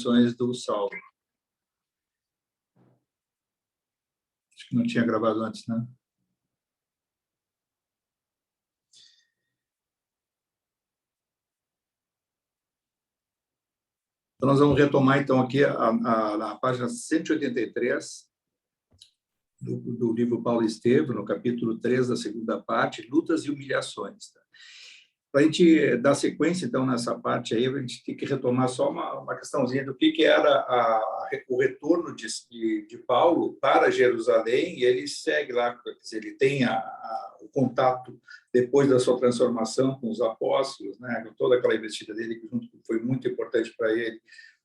do Saulo. Acho que não tinha gravado antes, né? Então, nós vamos retomar, então, aqui na página 183 do livro Paulo Estevam, no capítulo 3 da segunda parte, Lutas e Humilhações. Tá? Para a gente dar sequência, então, nessa parte aí, a gente tem que retomar só uma questãozinha do que era o retorno de Paulo para Jerusalém, e ele segue lá, quer dizer, ele tem o contato depois da sua transformação com os apóstolos, né, com toda aquela investida dele, que foi muito importante para ele,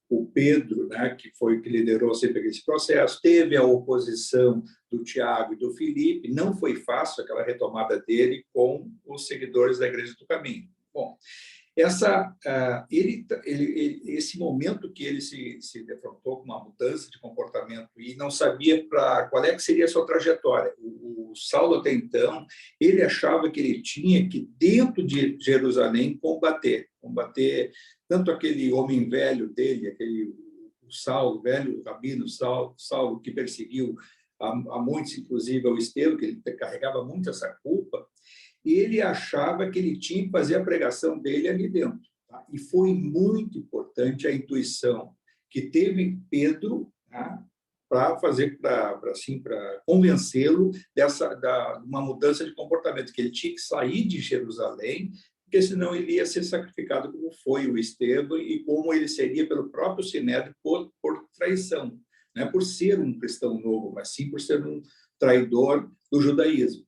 o Pedro, né, que foi que liderou sempre esse processo, teve a oposição do Tiago e do Filipe, não foi fácil aquela retomada dele com os seguidores da Igreja do Caminho. Bom, esse momento que ele se defrontou com uma mudança de comportamento e não sabia qual é que seria a sua trajetória. O Saulo, até então, ele achava que ele tinha que, dentro de Jerusalém, combater tanto aquele homem velho dele, o Saulo, velho rabino Saulo, que perseguiu a muitos, inclusive ao Estevão, que ele carregava muito essa culpa, e ele achava que ele tinha que fazer a pregação dele ali dentro. Tá? E foi muito importante a intuição que teve Pedro, tá? Para convencê-lo de uma mudança de comportamento, que ele tinha que sair de Jerusalém, porque senão ele ia ser sacrificado como foi o Estevão e como ele seria pelo próprio Sinédrio por traição. Não é por ser um cristão novo, mas sim por ser um traidor do judaísmo.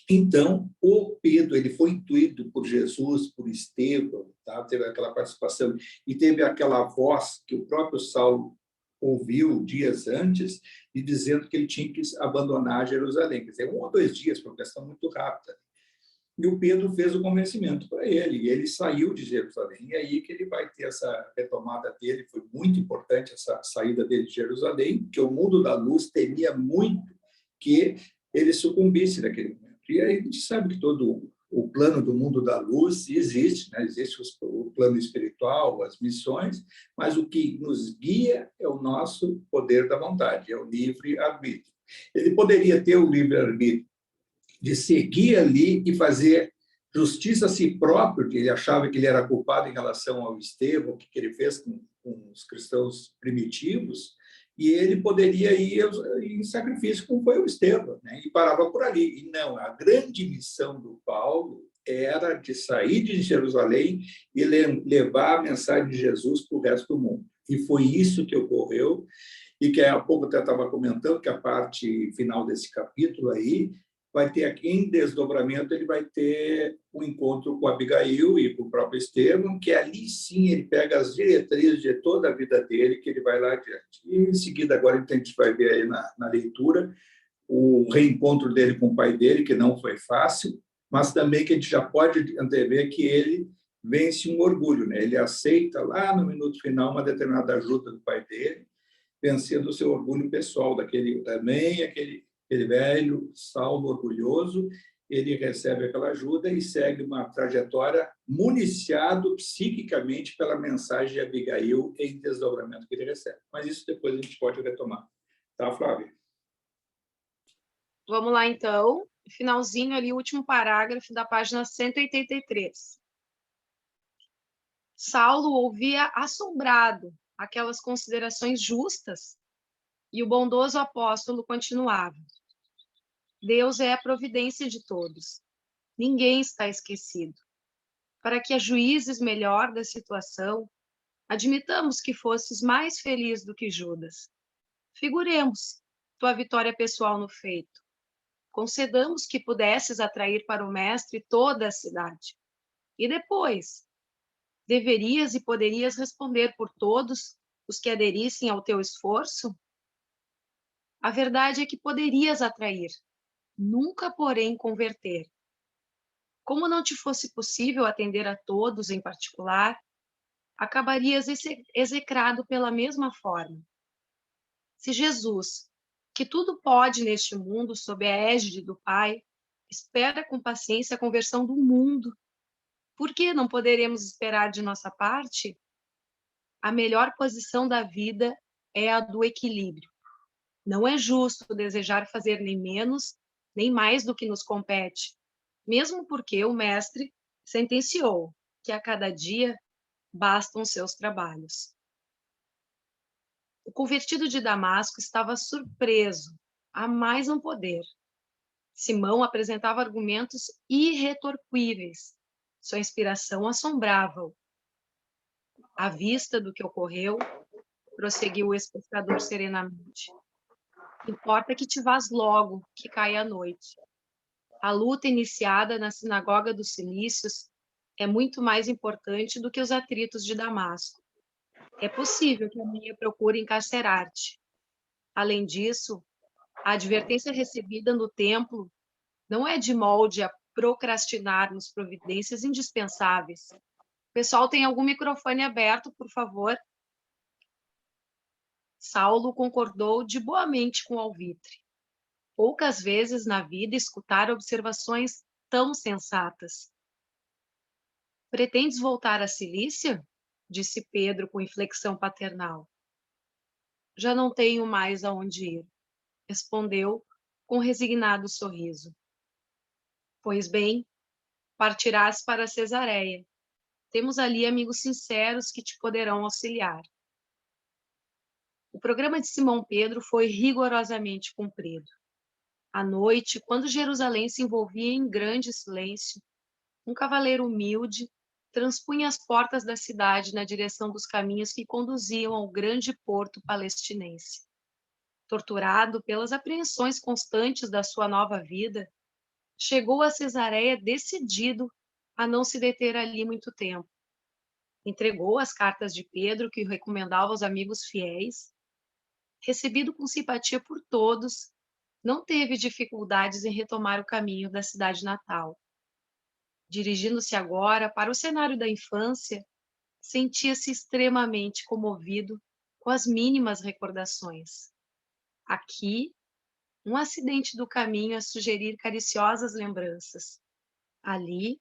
Então, o Pedro ele foi intuído por Jesus, por Estevão, tá? Teve aquela participação e teve aquela voz que o próprio Saulo ouviu dias antes e dizendo que ele tinha que abandonar Jerusalém. Quer dizer, 1 ou 2 dias, por uma questão muito rápida. E o Pedro fez o convencimento para ele, e ele saiu de Jerusalém. E aí que ele vai ter essa retomada dele, foi muito importante essa saída dele de Jerusalém, porque o mundo da luz temia muito que ele sucumbisse naquele momento. E aí a gente sabe que todo o plano do mundo da luz existe, né? Existe o plano espiritual, as missões, mas o que nos guia é o nosso poder da vontade, é o livre-arbítrio. Ele poderia ter o livre-arbítrio de seguir ali e fazer justiça a si próprio, que ele achava que ele era culpado em relação ao Estevão, o que ele fez com os cristãos primitivos, e ele poderia ir em sacrifício, como foi o Estevão, né? E parava por ali. E não, a grande missão do Paulo era de sair de Jerusalém e levar a mensagem de Jesus para o resto do mundo. E foi isso que ocorreu, e que há pouco até estava comentando que a parte final desse capítulo aí vai ter aqui, em desdobramento, ele vai ter um encontro com Abigail e com o próprio Estevão, que ali sim ele pega as diretrizes de toda a vida dele, que ele vai lá adiante. E em seguida, agora a gente vai ver aí na leitura o reencontro dele com o pai dele, que não foi fácil, mas também que a gente já pode antever que ele vence um orgulho, né? Ele aceita lá no minuto final uma determinada ajuda do pai dele, vencendo o seu orgulho pessoal, aquele velho Saulo orgulhoso, ele recebe aquela ajuda e segue uma trajetória municiado psiquicamente pela mensagem de Abigail em desdobramento que ele recebe. Mas isso depois a gente pode retomar. Tá, Flávia? Vamos lá, então. Finalzinho ali, o último parágrafo da página 183. Saulo ouvia assombrado aquelas considerações justas e o bondoso apóstolo continuava. Deus é a providência de todos. Ninguém está esquecido. Para que a juízes melhor da situação, admitamos que fosses mais feliz do que Judas. Figuremos tua vitória pessoal no feito. Concedamos que pudesses atrair para o mestre toda a cidade. E depois, deverias e poderias responder por todos os que aderissem ao teu esforço? A verdade é que poderias atrair, nunca, porém, converter. Como não te fosse possível atender a todos em particular, acabarias execrado pela mesma forma. Se Jesus, que tudo pode neste mundo sob a égide do Pai, espera com paciência a conversão do mundo, por que não poderemos esperar de nossa parte? A melhor posição da vida é a do equilíbrio. Não é justo desejar fazer nem menos, nem mais do que nos compete, mesmo porque o mestre sentenciou que a cada dia bastam seus trabalhos. O convertido de Damasco estava surpreso a mais não poder. Simão apresentava argumentos irretorquíveis. Sua inspiração assombrava-o. À vista do que ocorreu, prosseguiu o espectador serenamente. Importa que te vás logo, que cai a noite. A luta iniciada na sinagoga dos Cilícios é muito mais importante do que os atritos de Damasco. É possível que amanhã procure encarcerar-te. Além disso, a advertência recebida no templo não é de molde a procrastinarmos providências indispensáveis. O pessoal tem algum microfone aberto, por favor? Saulo concordou de boamente com o alvitre. Poucas vezes na vida escutar observações tão sensatas. Pretendes voltar à Cilícia? Disse Pedro com inflexão paternal. Já não tenho mais aonde ir, respondeu com resignado sorriso. Pois bem, partirás para Cesareia. Temos ali amigos sinceros que te poderão auxiliar. O programa de Simão Pedro foi rigorosamente cumprido. À noite, quando Jerusalém se envolvia em grande silêncio, um cavaleiro humilde transpunha as portas da cidade na direção dos caminhos que conduziam ao grande porto palestinense. Torturado pelas apreensões constantes da sua nova vida, chegou a Cesareia decidido a não se deter ali muito tempo. Entregou as cartas de Pedro que o recomendava aos amigos fiéis. Recebido com simpatia por todos, não teve dificuldades em retomar o caminho da cidade natal. Dirigindo-se agora para o cenário da infância, sentia-se extremamente comovido com as mínimas recordações. Aqui, um acidente do caminho a sugerir cariciosas lembranças. Ali,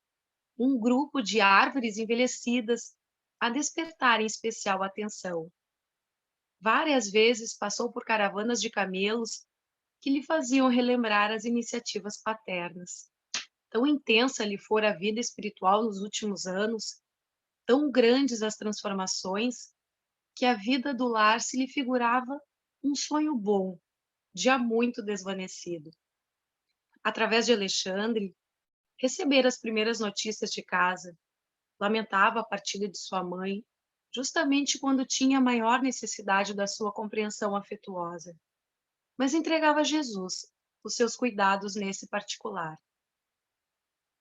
um grupo de árvores envelhecidas a despertar em especial atenção. Várias vezes passou por caravanas de camelos que lhe faziam relembrar as iniciativas paternas. Tão intensa lhe fora a vida espiritual nos últimos anos, tão grandes as transformações, que a vida do lar se lhe figurava um sonho bom, já muito desvanecido. Através de Alexandre, recebera as primeiras notícias de casa, lamentava a partida de sua mãe, justamente quando tinha maior necessidade da sua compreensão afetuosa, mas entregava a Jesus os seus cuidados nesse particular.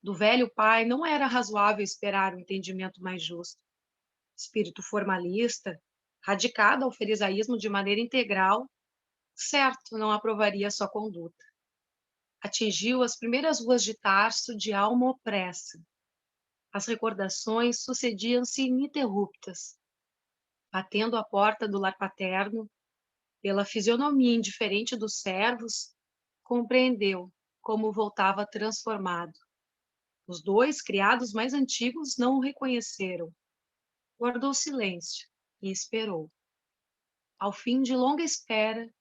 Do velho pai não era razoável esperar um entendimento mais justo. Espírito formalista, radicado ao farisaísmo de maneira integral, certo não aprovaria sua conduta. Atingiu as primeiras ruas de Tarso de alma opressa. As recordações sucediam-se ininterruptas. Batendo à porta do lar paterno, pela fisionomia indiferente dos servos, compreendeu como voltava transformado. Os dois criados mais antigos não o reconheceram. Guardou silêncio e esperou. Ao fim de longa espera,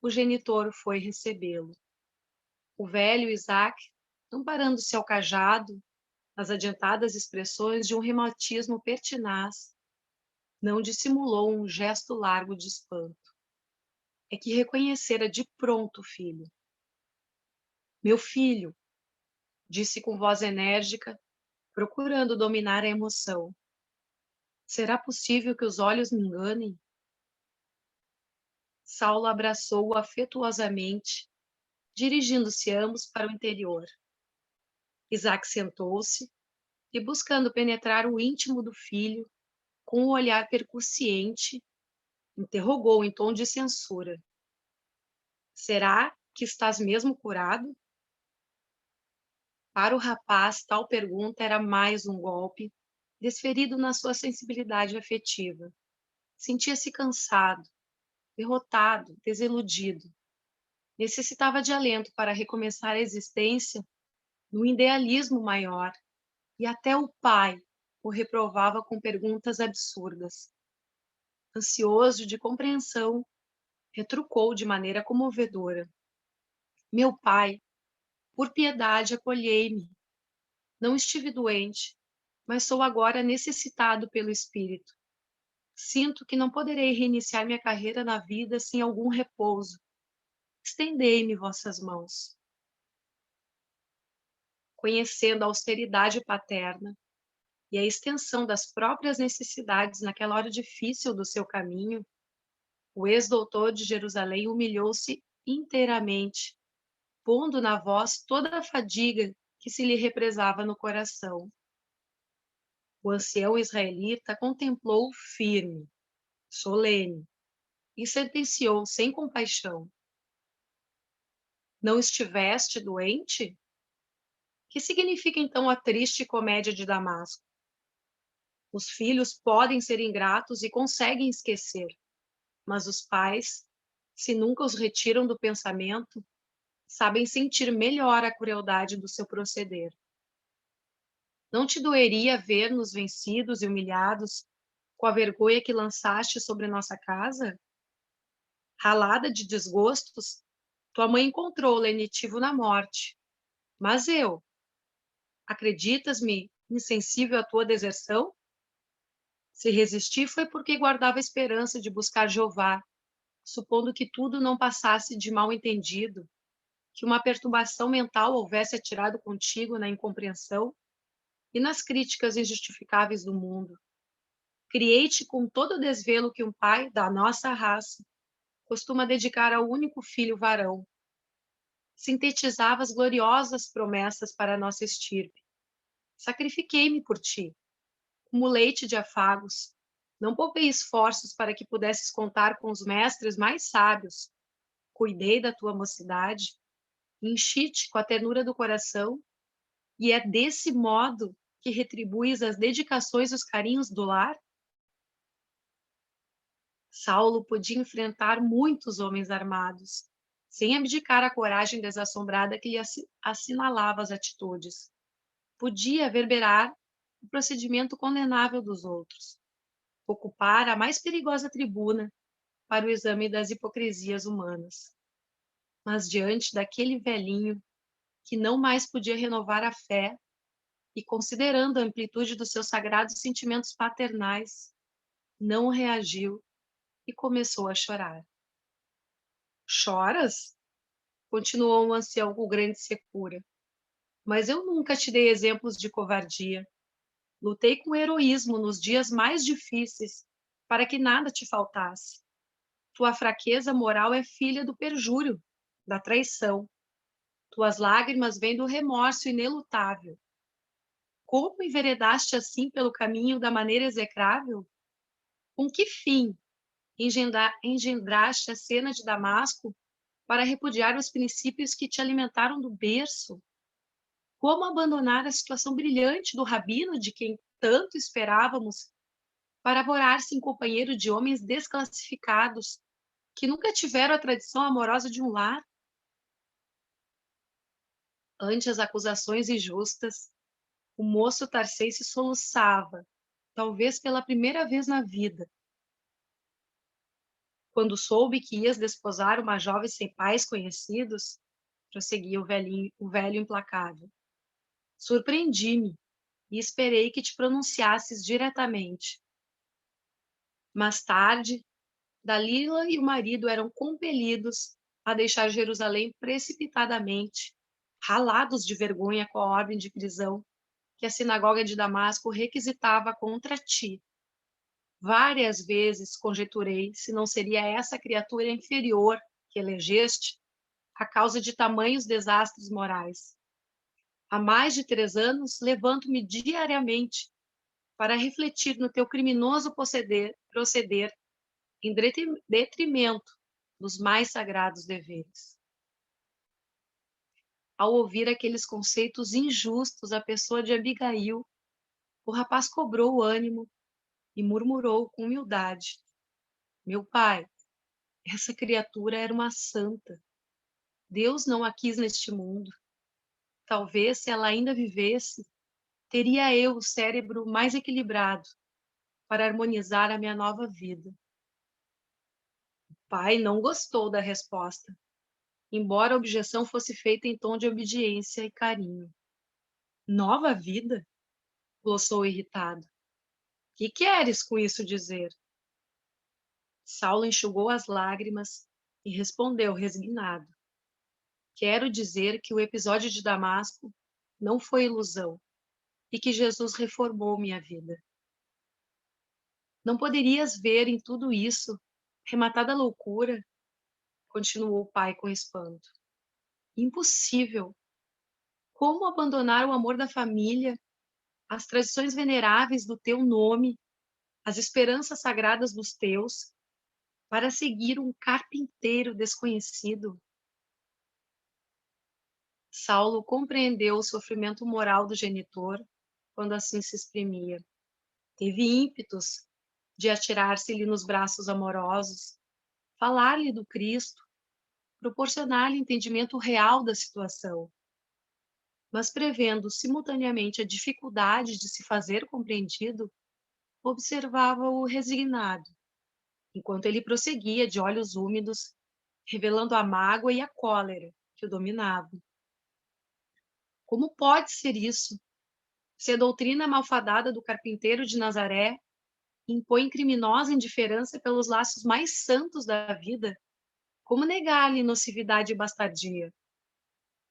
o genitor foi recebê-lo. O velho Isaac, amparando-se ao cajado, nas adiantadas expressões de um reumatismo pertinaz, não dissimulou um gesto largo de espanto. É que reconhecera de pronto o filho. Meu filho, disse com voz enérgica, procurando dominar a emoção. Será possível que os olhos me enganem? Saulo abraçou-o afetuosamente, dirigindo-se ambos para o interior. Isaac sentou-se e, buscando penetrar o íntimo do filho, com um olhar percussiente, interrogou em tom de censura. Será que estás mesmo curado? Para o rapaz, tal pergunta era mais um golpe, desferido na sua sensibilidade afetiva. Sentia-se cansado, derrotado, desiludido. Necessitava de alento para recomeçar a existência num idealismo maior, e até o pai o reprovava com perguntas absurdas. ansioso de compreensão, retrucou de maneira comovedora: Meu pai, por piedade acolhei-me. Não estive doente, mas sou agora necessitado pelo Espírito. Sinto que não poderei reiniciar minha carreira na vida sem algum repouso. Estendei-me vossas mãos. Conhecendo a austeridade paterna e a extensão das próprias necessidades naquela hora difícil do seu caminho, o ex-doutor de Jerusalém humilhou-se inteiramente, pondo na voz toda a fadiga que se lhe represava no coração. O ancião israelita contemplou firme, solene, e sentenciou sem compaixão: Não estiveste doente? Que significa então a triste comédia de Damasco? Os filhos podem ser ingratos e conseguem esquecer, mas os pais, se nunca os retiram do pensamento, sabem sentir melhor a crueldade do seu proceder. Não te doeria ver-nos vencidos e humilhados com a vergonha que lançaste sobre nossa casa? Ralada de desgostos, tua mãe encontrou o lenitivo na morte. Mas eu, acreditas-me insensível à tua deserção? Se resisti foi porque guardava a esperança de buscar Jeová, supondo que tudo não passasse de mal-entendido, que uma perturbação mental houvesse atirado contigo na incompreensão e nas críticas injustificáveis do mundo. Criei-te com todo o desvelo que um pai da nossa raça costuma dedicar ao único filho varão. Sintetizava as gloriosas promessas para a nossa estirpe. Sacrifiquei-me por ti, como leite de afagos. Não poupei esforços para que pudesses contar com os mestres mais sábios. Cuidei da tua mocidade, enchi-te com a ternura do coração, e é desse modo que retribuis as dedicações e os carinhos do lar? Saulo podia enfrentar muitos homens armados, sem abdicar a coragem desassombrada que lhe assinalava as atitudes. Podia verberar o procedimento condenável dos outros, ocupar a mais perigosa tribuna para o exame das hipocrisias humanas. Mas diante daquele velhinho que não mais podia renovar a fé e, considerando a amplitude dos seus sagrados sentimentos paternais, não reagiu e começou a chorar. Choras? Continuou o ancião com grande secura. Mas eu nunca te dei exemplos de covardia. Lutei com heroísmo nos dias mais difíceis para que nada te faltasse. Tua fraqueza moral é filha do perjúrio, da traição. Tuas lágrimas vêm do remorso inelutável. Como enveredaste assim pelo caminho da maneira execrável? Com que fim engendraste a cena de Damasco para repudiar os princípios que te alimentaram do berço? Como abandonar a situação brilhante do rabino de quem tanto esperávamos para aborar-se em companheiro de homens desclassificados que nunca tiveram a tradição amorosa de um lar? Ante as acusações injustas, o moço tarcense soluçava, talvez pela primeira vez na vida. Quando soube que ias desposar uma jovem sem pais conhecidos, prosseguia o velho implacável, surpreendi-me e esperei que te pronunciasses diretamente. Mais tarde, Dalila e o marido eram compelidos a deixar Jerusalém precipitadamente, ralados de vergonha com a ordem de prisão que a sinagoga de Damasco requisitava contra ti. Várias vezes conjeturei se não seria essa criatura inferior que elegeste a causa de tamanhos desastres morais. Há mais de 3 anos levanto-me diariamente para refletir no teu criminoso proceder em detrimento dos mais sagrados deveres. Ao ouvir aqueles conceitos injustos à pessoa de Abigail, o rapaz cobrou o ânimo e murmurou com humildade: Meu pai, essa criatura era uma santa. Deus não a quis neste mundo. Talvez, se ela ainda vivesse, teria eu o cérebro mais equilibrado para harmonizar a minha nova vida. pai não gostou da resposta, embora a objeção fosse feita em tom de obediência e carinho. Nova vida? Glossou irritado. Que queres com isso dizer? Saulo enxugou as lágrimas e respondeu resignado. Quero dizer que o episódio de Damasco não foi ilusão e que Jesus reformou minha vida. Não poderias ver em tudo isso rematada loucura? Continuou o pai com espanto. Impossível. Como abandonar o amor da família, as tradições veneráveis do teu nome, as esperanças sagradas dos teus, para seguir um carpinteiro desconhecido? Saulo compreendeu o sofrimento moral do genitor quando assim se exprimia. Teve ímpetos de atirar-se-lhe nos braços amorosos, falar-lhe do Cristo, proporcionar-lhe entendimento real da situação. Mas prevendo simultaneamente a dificuldade de se fazer compreendido, observava-o resignado, enquanto ele prosseguia de olhos úmidos, revelando a mágoa e a cólera que o dominavam. Como pode ser isso? Se a doutrina malfadada do carpinteiro de Nazaré impõe criminosa indiferença pelos laços mais santos da vida, como negar-lhe nocividade e bastardia?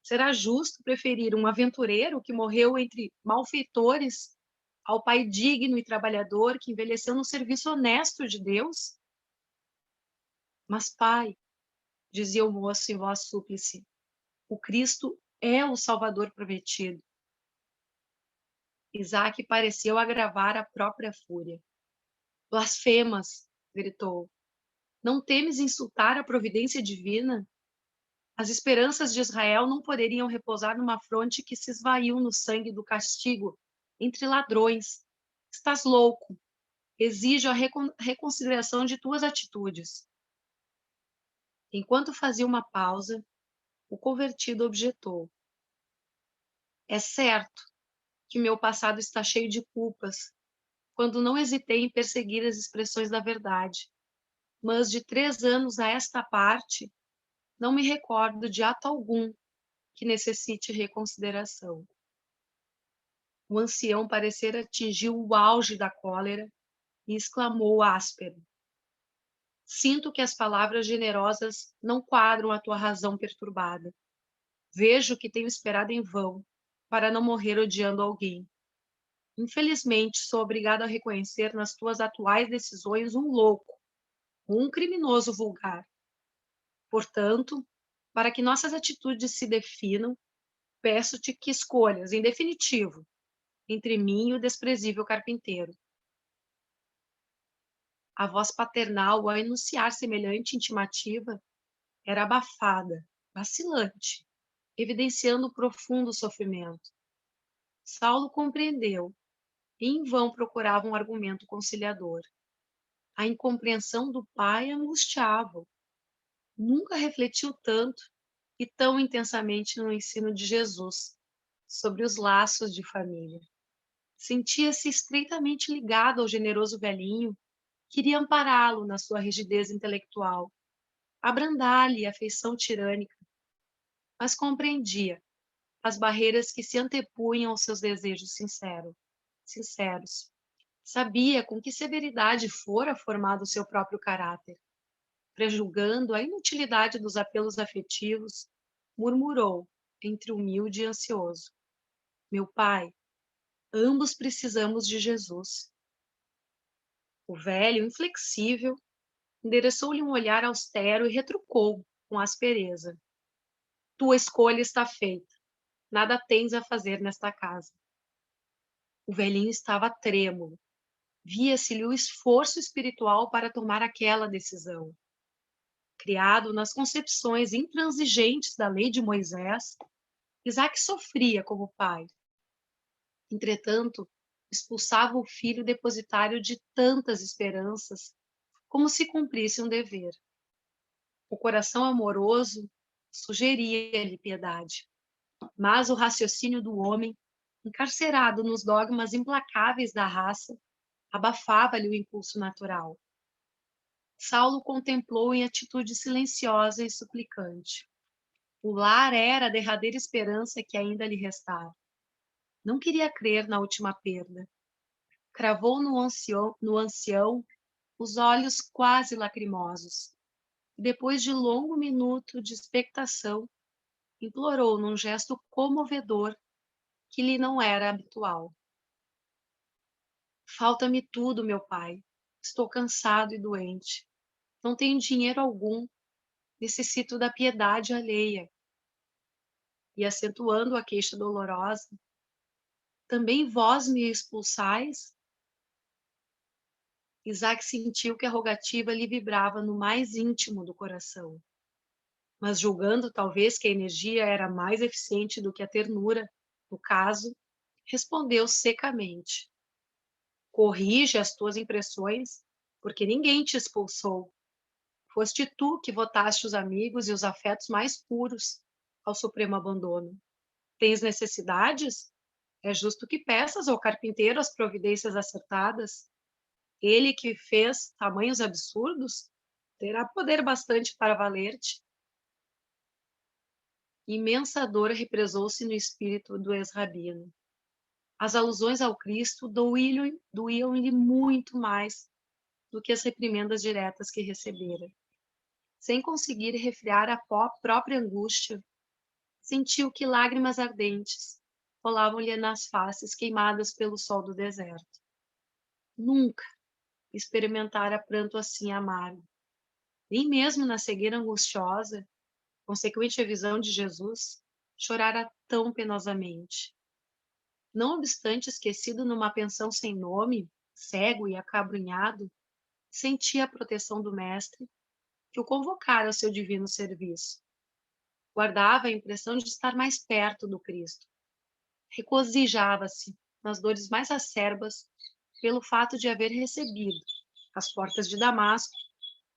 Será justo preferir um aventureiro que morreu entre malfeitores ao pai digno e trabalhador que envelheceu no serviço honesto de Deus? Mas, pai, dizia o moço em voz súplice, o Cristo é o Salvador prometido. Isaac pareceu agravar a própria fúria. Blasfemas, gritou. Não temes insultar a providência divina? As esperanças de Israel não poderiam repousar numa fronte que se esvaiu no sangue do castigo entre ladrões. Estás louco. Exijo a reconsideração de tuas atitudes. Enquanto fazia uma pausa, o convertido objetou. É certo que meu passado está cheio de culpas, quando não hesitei em perseguir as expressões da verdade. Mas de 3 anos a esta parte, não me recordo de ato algum que necessite reconsideração. O ancião parecera atingir o auge da cólera e exclamou áspero. Sinto que as palavras generosas não quadram a tua razão perturbada. Vejo que tenho esperado em vão para não morrer odiando alguém. Infelizmente, sou obrigado a reconhecer nas tuas atuais decisões um louco, um criminoso vulgar. Portanto, para que nossas atitudes se definam, peço-te que escolhas, em definitivo, entre mim e o desprezível carpinteiro. A voz paternal, ao enunciar semelhante intimativa, era abafada, vacilante, evidenciando profundo sofrimento. Saulo compreendeu, e em vão procurava um argumento conciliador. A incompreensão do pai angustiava-o. Nunca refletiu tanto e tão intensamente no ensino de Jesus sobre os laços de família. Sentia-se estreitamente ligado ao generoso velhinho, queria ampará-lo na sua rigidez intelectual, abrandar-lhe a afeição tirânica, mas compreendia as barreiras que se antepunham aos seus desejos sinceros. Sabia com que severidade fora formado o seu próprio caráter. Prejulgando a inutilidade dos apelos afetivos, murmurou, entre humilde e ansioso: Meu pai, ambos precisamos de Jesus. O velho, inflexível, endereçou-lhe um olhar austero e retrucou, com aspereza: Tua escolha está feita. Nada tens a fazer nesta casa. O velhinho estava trêmulo. Via-se-lhe o esforço espiritual para tomar aquela decisão. Criado nas concepções intransigentes da lei de Moisés, Isaac sofria como pai. Entretanto, expulsava o filho depositário de tantas esperanças, como se cumprisse um dever. O coração amoroso sugeria-lhe piedade, mas o raciocínio do homem, encarcerado nos dogmas implacáveis da raça, abafava-lhe o impulso natural. Saulo contemplou em atitude silenciosa e suplicante. O lar era a derradeira esperança que ainda lhe restava. Não queria crer na última perda. Cravou no ancião os olhos quase lacrimosos. E depois de longo minuto de expectação, implorou num gesto comovedor que lhe não era habitual. Falta-me tudo, meu pai. Estou cansado e doente. Não tenho dinheiro algum. Necessito da piedade alheia. E acentuando a queixa dolorosa, também vós me expulsais? Isaac sentiu que a rogativa lhe vibrava no mais íntimo do coração. Mas julgando talvez que a energia era mais eficiente do que a ternura, no caso, respondeu secamente: corrige as tuas impressões, porque ninguém te expulsou. Foste tu que votaste os amigos e os afetos mais puros ao supremo abandono. Tens necessidades? É justo que peças ao carpinteiro as providências acertadas. Ele que fez tamanhos absurdos, terá poder bastante para valer-te. Imensa dor represou-se no espírito do ex-rabino. As alusões ao Cristo doíam-lhe muito mais do que as reprimendas diretas que recebera. Sem conseguir refrear a própria angústia, sentiu que lágrimas ardentes rolavam-lhe nas faces queimadas pelo sol do deserto. Nunca experimentara pranto assim amargo. Nem mesmo na cegueira angustiosa, consequente à visão de Jesus, chorara tão penosamente. Não obstante esquecido numa pensão sem nome, cego e acabrunhado, sentia a proteção do Mestre, que o convocara ao seu divino serviço. Guardava a impressão de estar mais perto do Cristo. Regozijava-se nas dores mais acerbas pelo fato de haver recebido, às portas de Damasco,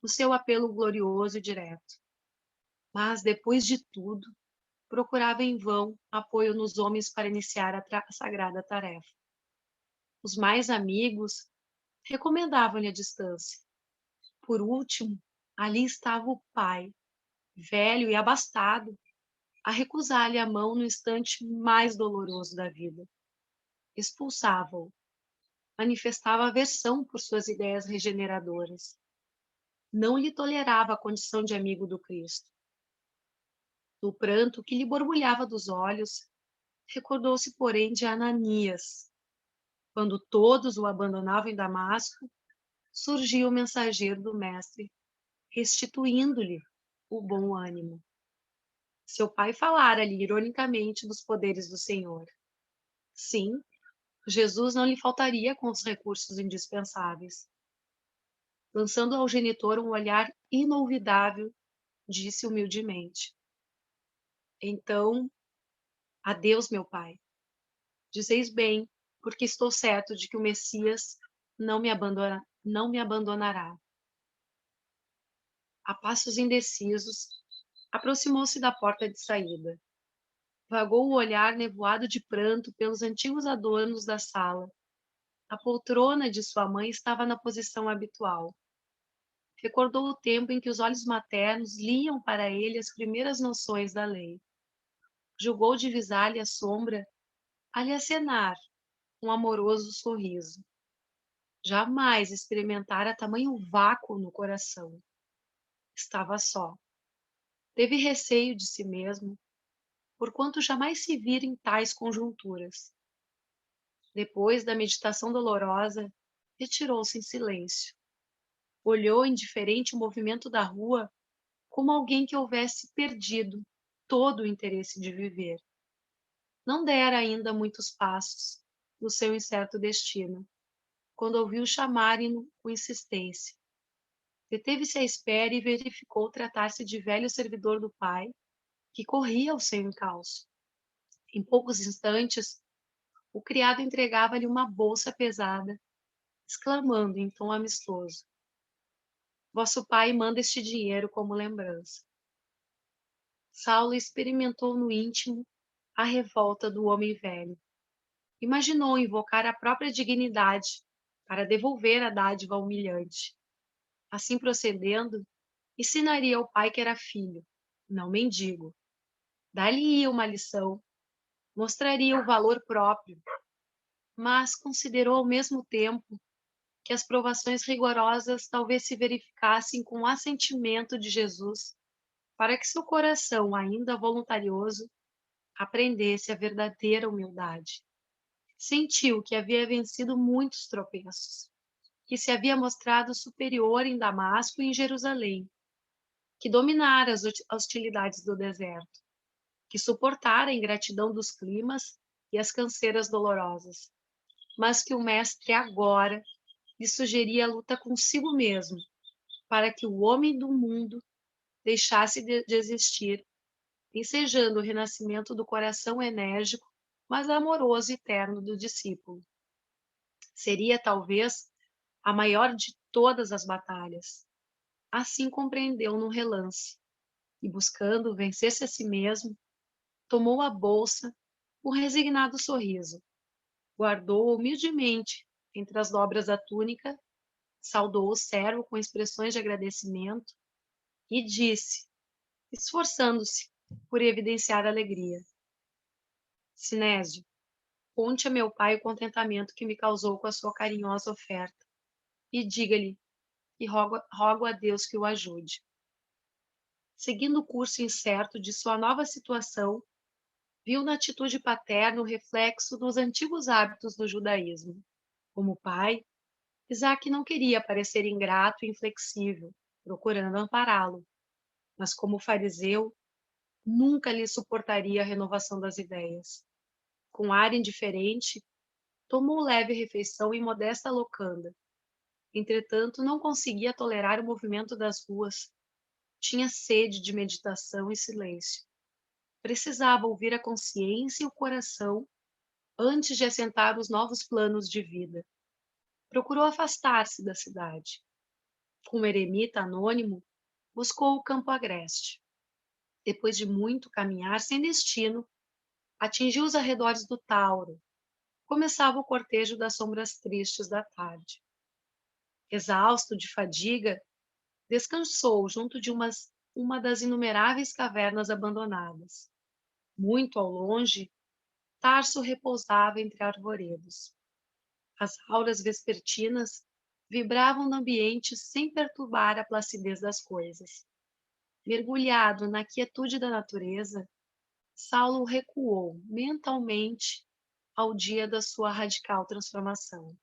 o seu apelo glorioso e direto. Mas, depois de tudo, procurava em vão apoio nos homens para iniciar a sagrada tarefa. Os mais amigos recomendavam-lhe a distância. Por último, ali estava o pai, velho e abastado, a recusar-lhe a mão no instante mais doloroso da vida. Expulsava-o, manifestava aversão por suas ideias regeneradoras. Não lhe tolerava a condição de amigo do Cristo. No pranto que lhe borbulhava dos olhos, recordou-se, porém, de Ananias. Quando todos o abandonavam em Damasco, surgiu o mensageiro do Mestre, restituindo-lhe o bom ânimo. Seu pai falara-lhe ironicamente dos poderes do Senhor. Sim, Jesus não lhe faltaria com os recursos indispensáveis. Lançando ao genitor um olhar inolvidável, disse humildemente: então, adeus, meu pai. Dizeis bem, porque estou certo de que o Messias não me abandonará. A passos indecisos, aproximou-se da porta de saída. Vagou o olhar nevoado de pranto pelos antigos adornos da sala. A poltrona de sua mãe estava na posição habitual. Recordou o tempo em que os olhos maternos liam para ele as primeiras noções da lei. Julgou divisar-lhe a sombra a lhe acenar um amoroso sorriso. Jamais experimentara tamanho vácuo no coração. Estava só. Teve receio de si mesmo, porquanto jamais se vira em tais conjunturas. Depois da meditação dolorosa, retirou-se em silêncio. Olhou indiferente o movimento da rua, como alguém que houvesse perdido todo o interesse de viver. Não dera ainda muitos passos no seu incerto destino, quando ouviu chamarem-no com insistência. Deteve-se à espera e verificou tratar-se de velho servidor do pai, que corria ao seu encalço. Em poucos instantes, o criado entregava-lhe uma bolsa pesada, exclamando em tom amistoso: vosso pai manda este dinheiro como lembrança. Saulo experimentou no íntimo a revolta do homem velho. Imaginou invocar a própria dignidade para devolver a dádiva humilhante. Assim procedendo, ensinaria ao pai que era filho, não mendigo. Dar-lhe-ia uma lição, mostraria o valor próprio, mas considerou ao mesmo tempo que as provações rigorosas talvez se verificassem com o assentimento de Jesus, para que seu coração, ainda voluntarioso, aprendesse a verdadeira humildade. Sentiu que havia vencido muitos tropeços, que se havia mostrado superior em Damasco e em Jerusalém, que dominara as hostilidades do deserto, que suportara a ingratidão dos climas e as canseiras dolorosas, mas que o Mestre agora lhe sugeria a luta consigo mesmo, para que o homem do mundo deixasse de existir, ensejando o renascimento do coração enérgico, mas amoroso e terno do discípulo. Seria, talvez, a maior de todas as batalhas. Assim compreendeu num relance, e buscando vencer-se a si mesmo, tomou a bolsa com resignado sorriso, guardou humildemente entre as dobras da túnica, saudou o servo com expressões de agradecimento e disse, esforçando-se por evidenciar alegria: Sinésio, conte a meu pai o contentamento que me causou com a sua carinhosa oferta, e diga-lhe que rogo a Deus que o ajude. Seguindo o curso incerto de sua nova situação, viu na atitude paterna o reflexo dos antigos hábitos do judaísmo. Como pai, Isaac não queria parecer ingrato e inflexível, procurando ampará-lo, mas como fariseu, nunca lhe suportaria a renovação das ideias. Com ar indiferente, tomou leve refeição em modesta locanda. Entretanto, não conseguia tolerar o movimento das ruas. Tinha sede de meditação e silêncio. Precisava ouvir a consciência e o coração antes de assentar os novos planos de vida. Procurou afastar-se da cidade. Como eremita anônimo, buscou o campo agreste. Depois de muito caminhar sem destino, atingiu os arredores do Tauro. Começava o cortejo das sombras tristes da tarde. Exausto de fadiga, descansou junto de uma das inumeráveis cavernas abandonadas. Muito ao longe, Tarso repousava entre arvoredos. As auras vespertinas vibravam no ambiente sem perturbar a placidez das coisas. Mergulhado na quietude da natureza, Saulo recuou mentalmente ao dia da sua radical transformação.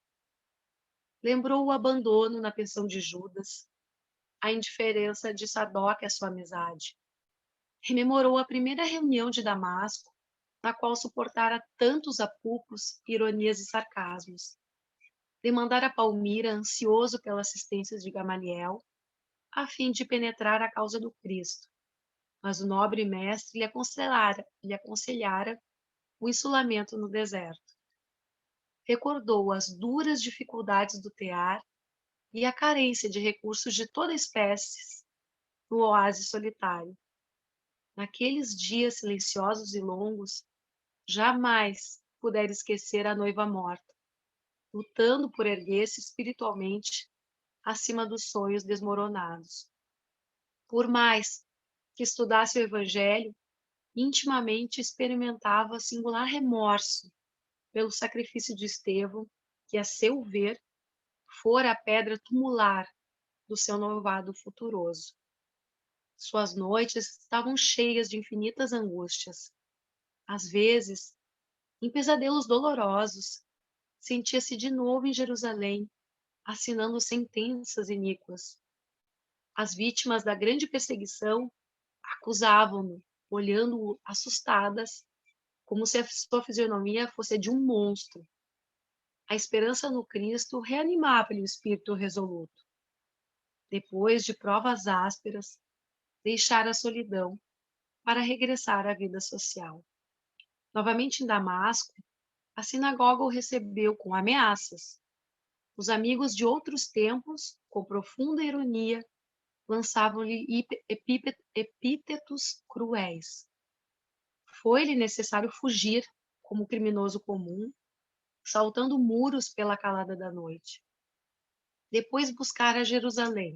Lembrou o abandono na pensão de Judas, a indiferença de Sadoc à sua amizade. Rememorou a primeira reunião de Damasco, na qual suportara tantos apupos, ironias e sarcasmos. Demandara a Palmira, ansioso pela assistência de Gamaliel, a fim de penetrar a causa do Cristo, mas o nobre mestre lhe aconselhara o isolamento no deserto. Recordou as duras dificuldades do tear e a carência de recursos de toda espécie no oásis solitário. Naqueles dias silenciosos e longos, jamais pudera esquecer a noiva morta, lutando por erguer-se espiritualmente acima dos sonhos desmoronados. Por mais que estudasse o Evangelho, intimamente experimentava singular remorso pelo sacrifício de Estevão, que, a seu ver, fora a pedra tumular do seu noivado futuroso. Suas noites estavam cheias de infinitas angústias. Às vezes, em pesadelos dolorosos, sentia-se de novo em Jerusalém, assinando sentenças iníquas. As vítimas da grande perseguição acusavam-no, olhando-o assustadas, como se a sua fisionomia fosse de um monstro. A esperança no Cristo reanimava-lhe o espírito resoluto. Depois de provas ásperas, deixara a solidão para regressar à vida social. Novamente em Damasco, a sinagoga o recebeu com ameaças. Os amigos de outros tempos, com profunda ironia, lançavam-lhe epítetos cruéis. Foi-lhe necessário fugir, como criminoso comum, saltando muros pela calada da noite. Depois buscara Jerusalém,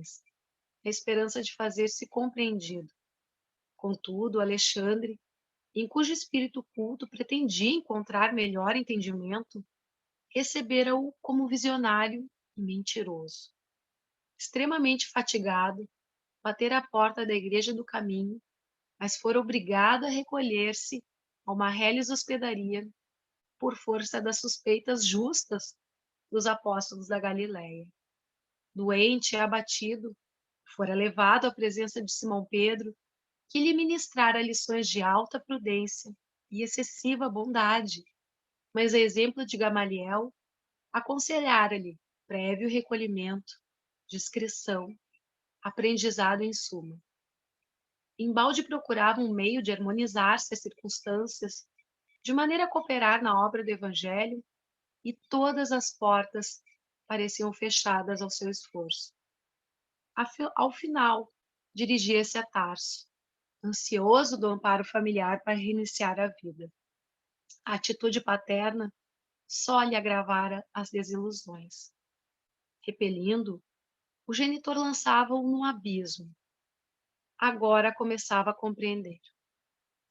na esperança de fazer-se compreendido. Contudo, Alexandre, em cujo espírito culto pretendia encontrar melhor entendimento, recebera-o como visionário e mentiroso. Extremamente fatigado, batera à porta da Igreja do Caminho, mas fora obrigado a recolher-se a uma reles hospedaria por força das suspeitas justas dos apóstolos da Galileia. Doente e abatido, fora levado à presença de Simão Pedro, que lhe ministrara lições de alta prudência e excessiva bondade, mas a exemplo de Gamaliel, aconselhara-lhe prévio recolhimento, discrição, aprendizado em suma. Embalde procurava um meio de harmonizar-se às circunstâncias, de maneira a cooperar na obra do Evangelho, e todas as portas pareciam fechadas ao seu esforço. Ao final, dirigia-se a Tarso, ansioso do amparo familiar para reiniciar a vida. A atitude paterna só lhe agravara as desilusões. Repelindo, o genitor lançava-o num abismo. Agora começava a compreender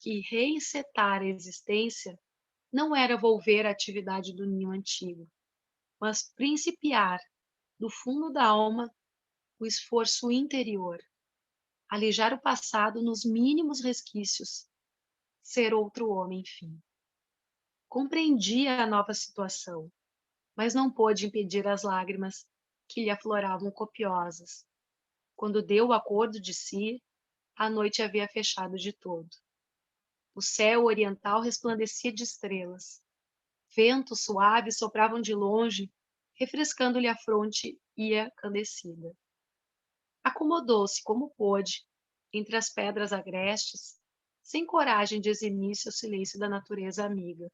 que reencetar a existência não era volver à atividade do ninho antigo, mas principiar, do fundo da alma, o esforço interior, alijar o passado nos mínimos resquícios, ser outro homem, enfim. Compreendia a nova situação, mas não pôde impedir as lágrimas que lhe afloravam copiosas. Quando deu o acordo de si, a noite havia fechado de todo. O céu oriental resplandecia de estrelas. Ventos suaves sopravam de longe, refrescando-lhe a fronte incandescida. Acomodou-se como pôde, entre as pedras agrestes, sem coragem de eximir-se ao silêncio da natureza amiga.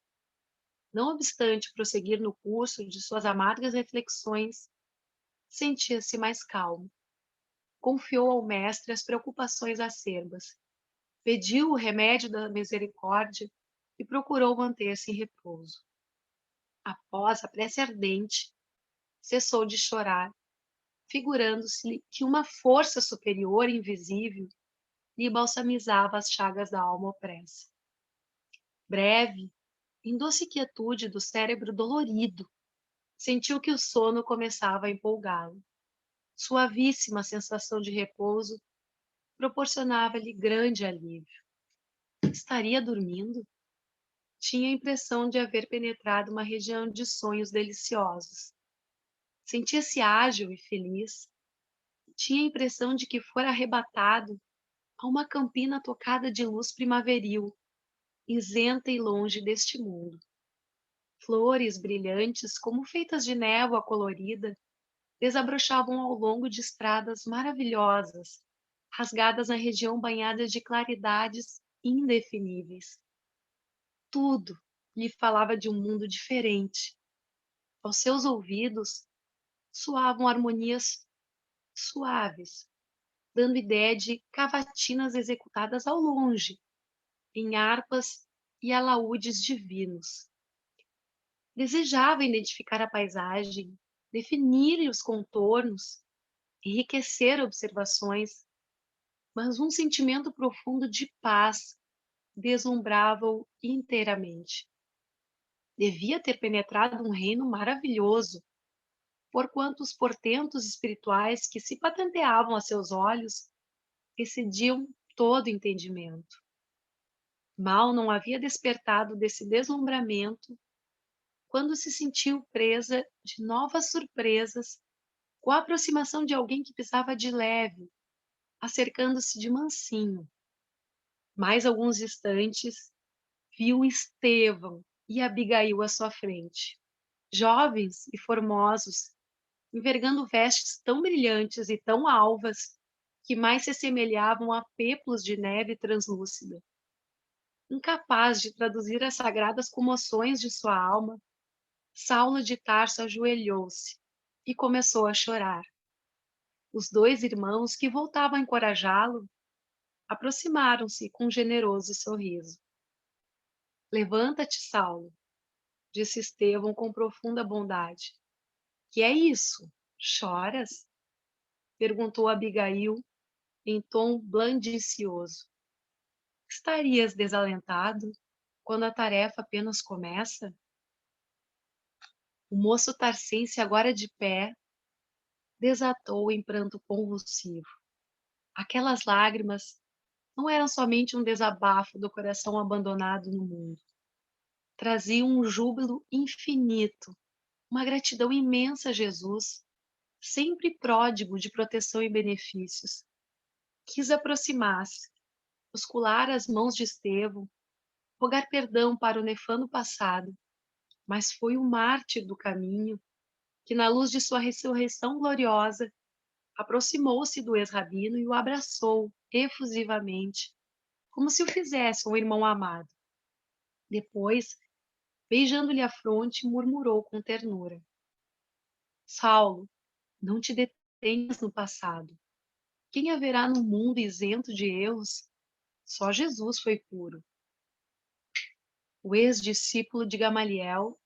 Não obstante prosseguir no curso de suas amargas reflexões, sentia-se mais calmo. Confiou ao mestre as preocupações acerbas, pediu o remédio da misericórdia e procurou manter-se em repouso. Após a prece ardente, cessou de chorar, figurando-se que uma força superior e invisível lhe balsamizava as chagas da alma opressa. Breve, em doce quietude do cérebro dolorido, sentiu que o sono começava a empolgá-lo. Suavíssima sensação de repouso proporcionava-lhe grande alívio. Estaria dormindo? Tinha a impressão de haver penetrado uma região de sonhos deliciosos. Sentia-se ágil e feliz. Tinha a impressão de que fora arrebatado a uma campina tocada de luz primaveril, isenta e longe deste mundo. Flores brilhantes, como feitas de névoa colorida, desabrochavam ao longo de estradas maravilhosas, rasgadas na região banhada de claridades indefiníveis. Tudo lhe falava de um mundo diferente. Aos seus ouvidos soavam harmonias suaves, dando ideia de cavatinas executadas ao longe, em harpas e alaúdes divinos. Desejava identificar a paisagem, definir os contornos, enriquecer observações, mas um sentimento profundo de paz deslumbrava-o inteiramente. Devia ter penetrado um reino maravilhoso, porquanto os portentos espirituais que se patenteavam a seus olhos excediam todo entendimento. Mal não havia despertado desse deslumbramento quando se sentiu presa de novas surpresas com a aproximação de alguém que pisava de leve, acercando-se de mansinho. Mais alguns instantes, viu Estevão e Abigail à sua frente, jovens e formosos, envergando vestes tão brilhantes e tão alvas que mais se assemelhavam a péplos de neve translúcida. Incapaz de traduzir as sagradas comoções de sua alma, Saulo de Tarso ajoelhou-se e começou a chorar. Os dois irmãos, que voltavam a encorajá-lo, aproximaram-se com um generoso sorriso. Levanta-te, Saulo, disse Estevão com profunda bondade. Que é isso? Choras? Perguntou Abigail em tom blandicioso. Estarias desalentado quando a tarefa apenas começa? O moço tarcense, agora de pé, desatou em pranto convulsivo. Aquelas lágrimas não eram somente um desabafo do coração abandonado no mundo. Traziam um júbilo infinito, uma gratidão imensa a Jesus, sempre pródigo de proteção e benefícios. Quis aproximar-se, muscular as mãos de Estevão, rogar perdão para o nefando passado, mas foi o mártir do caminho que, na luz de sua ressurreição gloriosa, aproximou-se do ex-rabino e o abraçou efusivamente, como se o fizesse um irmão amado. Depois, beijando-lhe a fronte, murmurou com ternura: Saulo, não te detenhas no passado. Quem haverá no mundo isento de erros? Só Jesus foi puro. O ex-discípulo de Gamaliel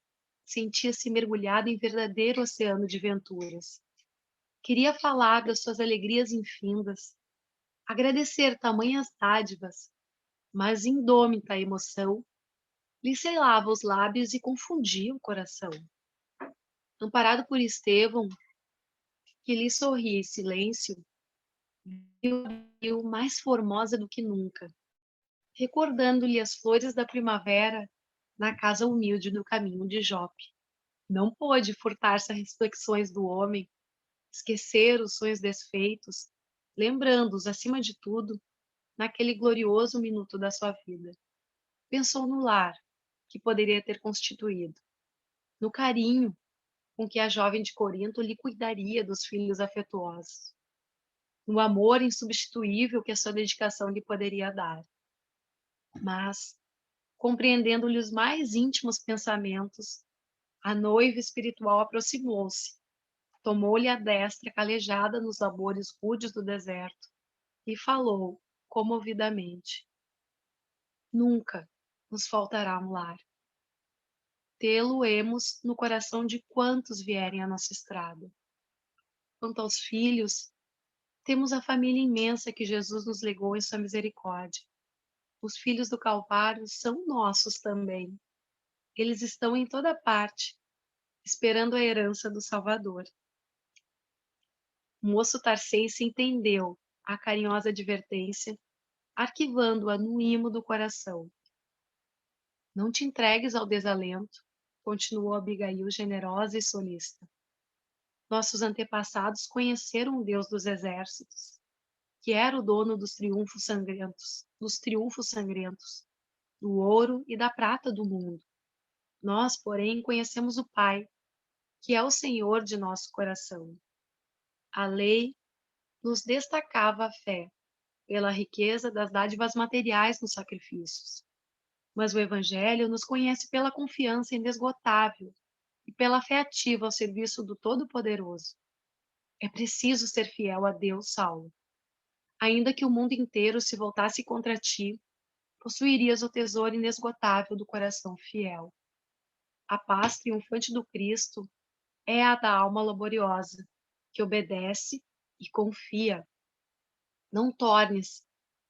sentia-se mergulhado em verdadeiro oceano de venturas. Queria falar das suas alegrias infindas, agradecer tamanhas dádivas, mas indômita a emoção lhe selava os lábios e confundia o coração. Amparado por Estevão, que lhe sorria em silêncio, viu mais formosa do que nunca, recordando-lhe as flores da primavera na casa humilde do caminho de Jope. Não pôde furtar-se às reflexões do homem, esquecer os sonhos desfeitos, lembrando-os, acima de tudo, naquele glorioso minuto da sua vida. Pensou no lar que poderia ter constituído, no carinho com que a jovem de Corinto lhe cuidaria dos filhos afetuosos, no amor insubstituível que a sua dedicação lhe poderia dar. Mas, compreendendo-lhe os mais íntimos pensamentos, a noiva espiritual aproximou-se, tomou-lhe a destra calejada nos labores rudes do deserto e falou comovidamente: Nunca nos faltará um lar. Tê-lo-emos no coração de quantos vierem à nossa estrada. Quanto aos filhos, temos a família imensa que Jesus nos legou em sua misericórdia. Os filhos do Calvário são nossos também. Eles estão em toda parte, esperando a herança do Salvador. O moço tarcense entendeu a carinhosa advertência, arquivando-a no imo do coração. Não te entregues ao desalento, continuou Abigail generosa e solícita. Nossos antepassados conheceram o Deus dos exércitos, que era o dono dos triunfos sangrentos, do ouro e da prata do mundo. Nós, porém, conhecemos o Pai, que é o Senhor de nosso coração. A lei nos destacava a fé, pela riqueza das dádivas materiais nos sacrifícios. Mas o Evangelho nos conhece pela confiança inesgotável e pela fé ativa ao serviço do Todo-Poderoso. É preciso ser fiel a Deus, Saulo. Ainda que o mundo inteiro se voltasse contra ti, possuirias o tesouro inesgotável do coração fiel. A paz triunfante do Cristo é a da alma laboriosa, que obedece e confia. Não tornes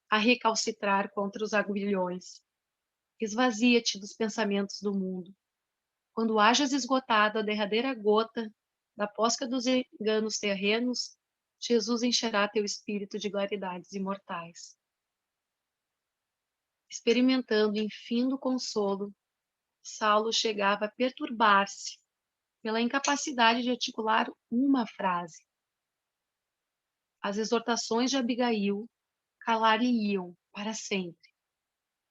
a recalcitrar contra os aguilhões. Esvazia-te dos pensamentos do mundo. Quando hajas esgotado a derradeira gota da posca dos enganos terrenos, Jesus encherá teu espírito de claridades imortais. Experimentando infindo consolo, Saulo chegava a perturbar-se pela incapacidade de articular uma frase. As exortações de Abigail calar-lhe-iam para sempre.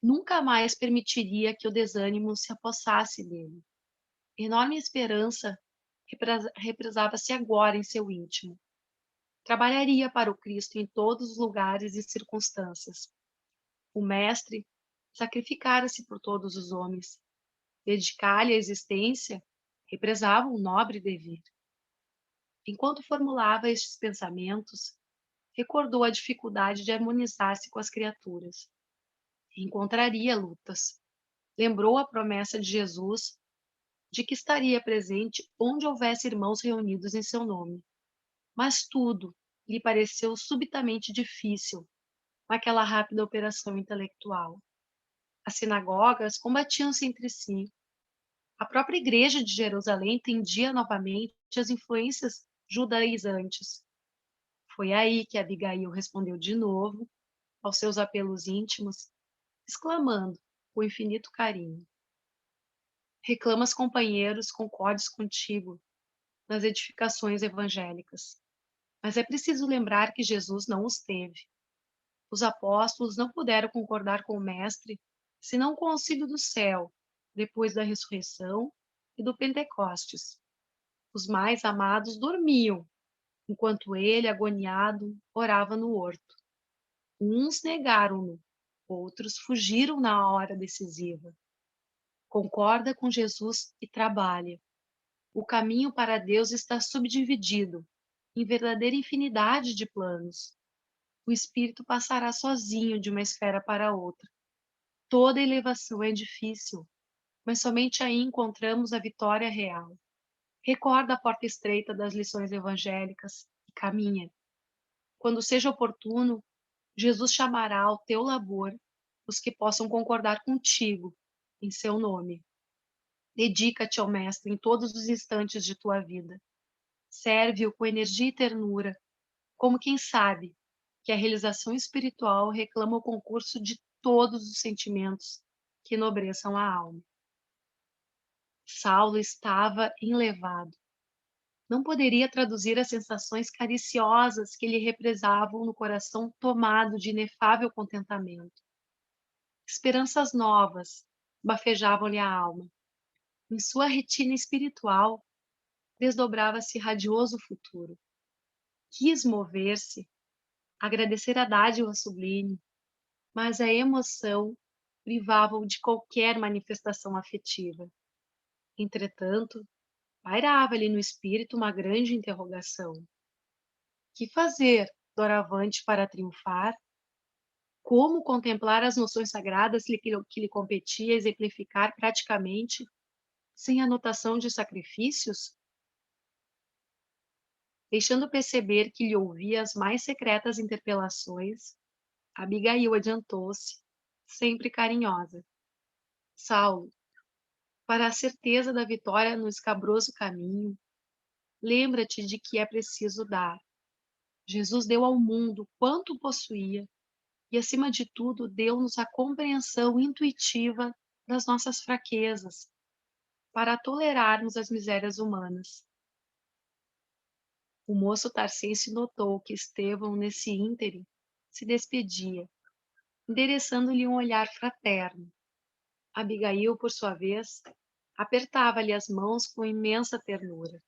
Nunca mais permitiria que o desânimo se apossasse dele. Enorme esperança represava-se agora em seu íntimo. Trabalharia para o Cristo em todos os lugares e circunstâncias. O Mestre sacrificara-se por todos os homens. Dedicar-lhe a existência represava um nobre dever. Enquanto formulava estes pensamentos, recordou a dificuldade de harmonizar-se com as criaturas. Encontraria lutas. Lembrou a promessa de Jesus de que estaria presente onde houvesse irmãos reunidos em seu nome. mas tudo lhe pareceu subitamente difícil naquela rápida operação intelectual. As sinagogas combatiam-se entre si. A própria igreja de Jerusalém tendia novamente as influências judaizantes. Foi aí que Abigail respondeu de novo aos seus apelos íntimos, exclamando com infinito carinho: reclamas companheiros concordes contigo nas edificações evangélicas. Mas é preciso lembrar que Jesus não os teve. Os apóstolos não puderam concordar com o Mestre, senão com o auxílio do céu, depois da ressurreição e do Pentecostes. Os mais amados dormiam, enquanto ele, agoniado, orava no horto. Uns negaram-no, outros fugiram na hora decisiva. Concorda com Jesus e trabalha. O caminho para Deus está subdividido em verdadeira infinidade de planos. O espírito passará sozinho de uma esfera para outra. Toda elevação é difícil, mas somente aí encontramos a vitória real. Recorda a porta estreita das lições evangélicas e caminha. Quando seja oportuno, Jesus chamará ao teu labor os que possam concordar contigo em seu nome. Dedica-te ao Mestre em todos os instantes de tua vida. Serve-o com energia e ternura, como quem sabe que a realização espiritual reclama o concurso de todos os sentimentos que enobreçam a alma. Saulo estava enlevado. Não poderia traduzir as sensações cariciosas que lhe represavam no coração tomado de inefável contentamento. Esperanças novas bafejavam-lhe a alma. Em sua retina espiritual desdobrava-se radioso futuro. Quis mover-se, agradecer a dádiva sublime, mas a emoção privava-o de qualquer manifestação afetiva. Entretanto, pairava-lhe no espírito uma grande interrogação. Que fazer, doravante, para triunfar? Como contemplar as noções sagradas que lhe competia exemplificar praticamente, sem anotação de sacrifícios? Deixando perceber que lhe ouvia as mais secretas interpelações, Abigail adiantou-se, sempre carinhosa. Saulo, para a certeza da vitória no escabroso caminho, lembra-te de que é preciso dar. Jesus deu ao mundo quanto possuía e, acima de tudo, deu-nos a compreensão intuitiva das nossas fraquezas, para tolerarmos as misérias humanas. O moço tarcense notou que Estevão, nesse ínterim, se despedia, endereçando-lhe um olhar fraterno. Abigail, por sua vez, apertava-lhe as mãos com imensa ternura.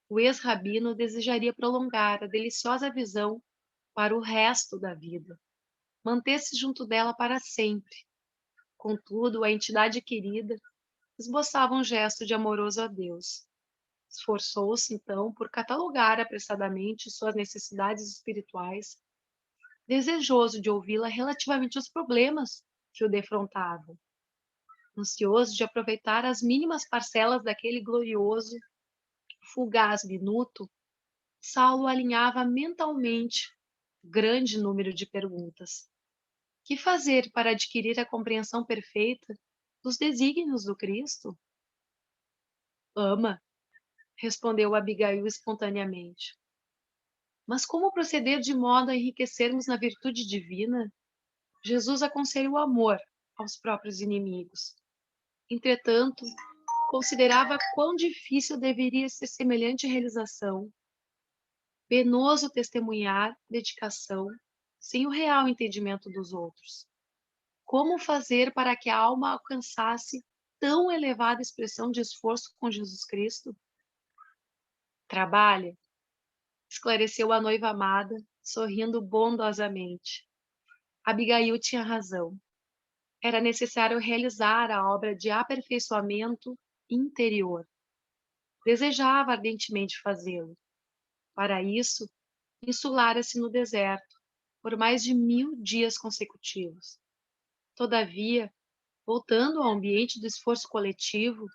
O ex-rabino desejaria prolongar a deliciosa visão para o resto da vida, manter-se junto dela para sempre. Contudo, a entidade querida esboçava um gesto de amoroso adeus. Esforçou-se, então, por catalogar apressadamente suas necessidades espirituais, desejoso de ouvi-la relativamente aos problemas que o defrontavam, ansioso de aproveitar as mínimas parcelas daquele glorioso, fugaz minuto. Saulo alinhava mentalmente grande número de perguntas. Que fazer para adquirir a compreensão perfeita dos desígnios do Cristo? Ama, respondeu Abigail espontaneamente. Mas como proceder de modo a enriquecermos na virtude divina? Jesus aconselha o amor aos próprios inimigos. Entretanto, considerava quão difícil deveria ser semelhante realização. Penoso testemunhar dedicação sem o real entendimento dos outros. Como fazer para que a alma alcançasse tão elevada expressão de esforço com Jesus Cristo? Trabalha, esclareceu a noiva amada, sorrindo bondosamente. Abigail tinha razão. Era necessário realizar a obra de aperfeiçoamento interior. Desejava ardentemente fazê-lo. Para isso, insulara-se no deserto, por mais de 1000 dias consecutivos. Todavia, voltando ao ambiente do esforço coletivo,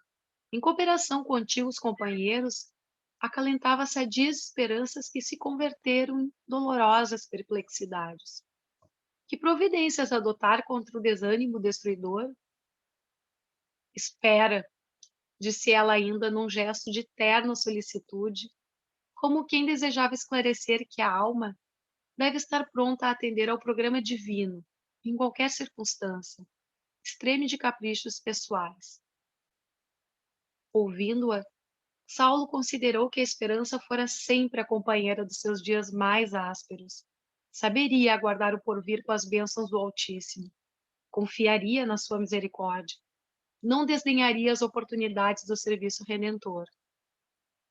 em cooperação com antigos companheiros, acalentava sadias esperanças que se converteram em dolorosas perplexidades. Que providências adotar contra o desânimo destruidor? Espera, disse ela ainda num gesto de terna solicitude, como quem desejava esclarecer que a alma deve estar pronta a atender ao programa divino, em qualquer circunstância, extreme de caprichos pessoais. Ouvindo-a, Saulo considerou que a esperança fora sempre a companheira dos seus dias mais ásperos. Saberia aguardar o porvir com as bênçãos do Altíssimo. Confiaria na sua misericórdia. Não desdenharia as oportunidades do serviço redentor.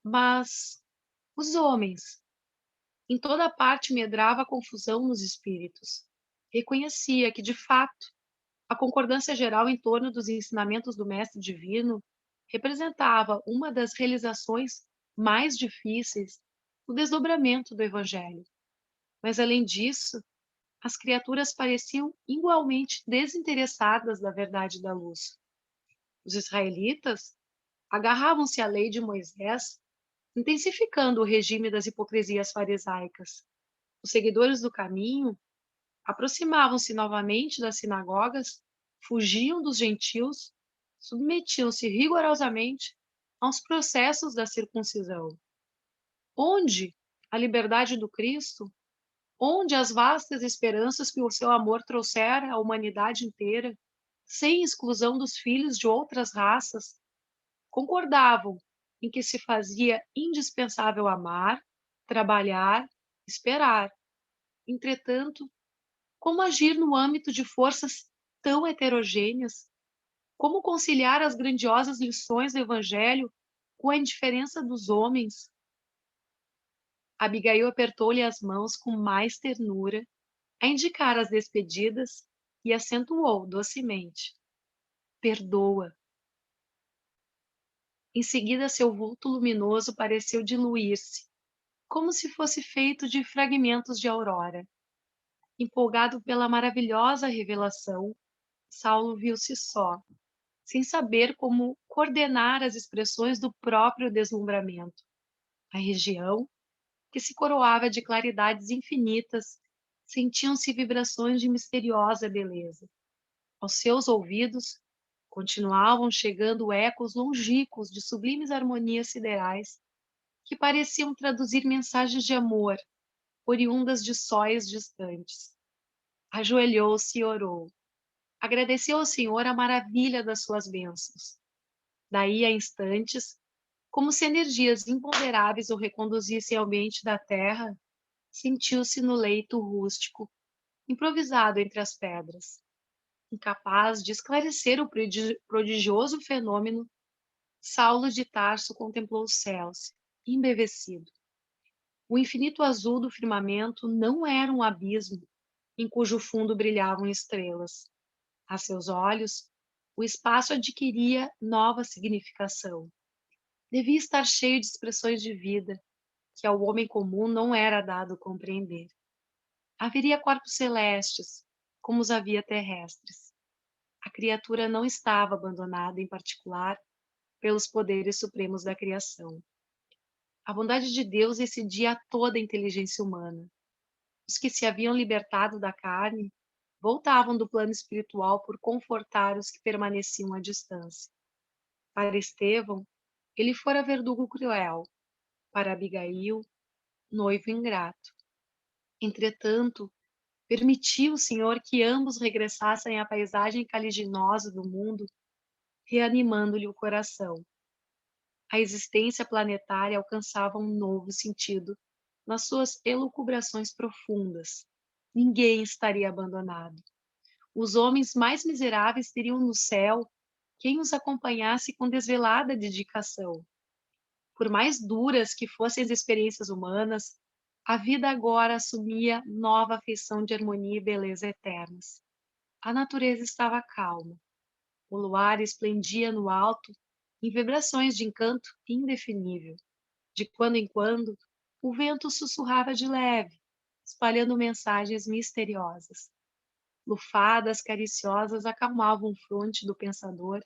Mas os homens, em toda parte medrava a confusão nos espíritos. Reconhecia que, de fato, a concordância geral em torno dos ensinamentos do Mestre Divino representava uma das realizações mais difíceis do desdobramento do Evangelho. Mas, além disso, as criaturas pareciam igualmente desinteressadas da verdade da luz. Os israelitas agarravam-se à lei de Moisés, intensificando o regime das hipocrisias farisaicas. Os seguidores do caminho aproximavam-se novamente das sinagogas, fugiam dos gentios, submetiam-se rigorosamente aos processos da circuncisão. Onde a liberdade do Cristo? Onde as vastas esperanças que o seu amor trouxera à humanidade inteira, sem exclusão dos filhos de outras raças, concordavam em que se fazia indispensável amar, trabalhar, esperar. Entretanto, como agir no âmbito de forças tão heterogêneas? Como conciliar as grandiosas lições do Evangelho com a indiferença dos homens? Abigail apertou-lhe as mãos com mais ternura, a indicar as despedidas, e acentuou docemente: perdoa. Em seguida, seu vulto luminoso pareceu diluir-se, como se fosse feito de fragmentos de aurora. Empolgado pela maravilhosa revelação, Saulo viu-se só, sem saber como coordenar as expressões do próprio deslumbramento. A região, que se coroava de claridades infinitas, sentiam-se vibrações de misteriosa beleza. Aos seus ouvidos, continuavam chegando ecos longínquos de sublimes harmonias siderais, que pareciam traduzir mensagens de amor, oriundas de sóis distantes. Ajoelhou-se e orou. Agradeceu ao Senhor a maravilha das suas bênçãos. Daí a instantes, como se energias imponderáveis o reconduzissem ao ambiente da terra, sentiu-se no leito rústico, improvisado entre as pedras. Incapaz de esclarecer o prodigioso fenômeno, Saulo de Tarso contemplou os céus, embevecido. O infinito azul do firmamento não era um abismo em cujo fundo brilhavam estrelas. A seus olhos, o espaço adquiria nova significação. Devia estar cheio de expressões de vida, que ao homem comum não era dado compreender. Haveria corpos celestes, como os havia terrestres. A criatura não estava abandonada, em particular, pelos poderes supremos da criação. A bondade de Deus excedia a toda a inteligência humana. Os que se haviam libertado da carne voltavam do plano espiritual por confortar os que permaneciam à distância. Para Estevão, ele fora verdugo cruel, para Abigail, noivo ingrato. Entretanto, permitiu o Senhor que ambos regressassem à paisagem caliginosa do mundo, reanimando-lhe o coração. A existência planetária alcançava um novo sentido nas suas elucubrações profundas. Ninguém estaria abandonado. Os homens mais miseráveis teriam no céu quem os acompanhasse com desvelada dedicação. Por mais duras que fossem as experiências humanas, a vida agora assumia nova afeição de harmonia e beleza eternas. A natureza estava calma. O luar esplendia no alto em vibrações de encanto indefinível. De quando em quando, o vento sussurrava de leve, espalhando mensagens misteriosas. Lufadas cariciosas acalmavam o fronte do pensador,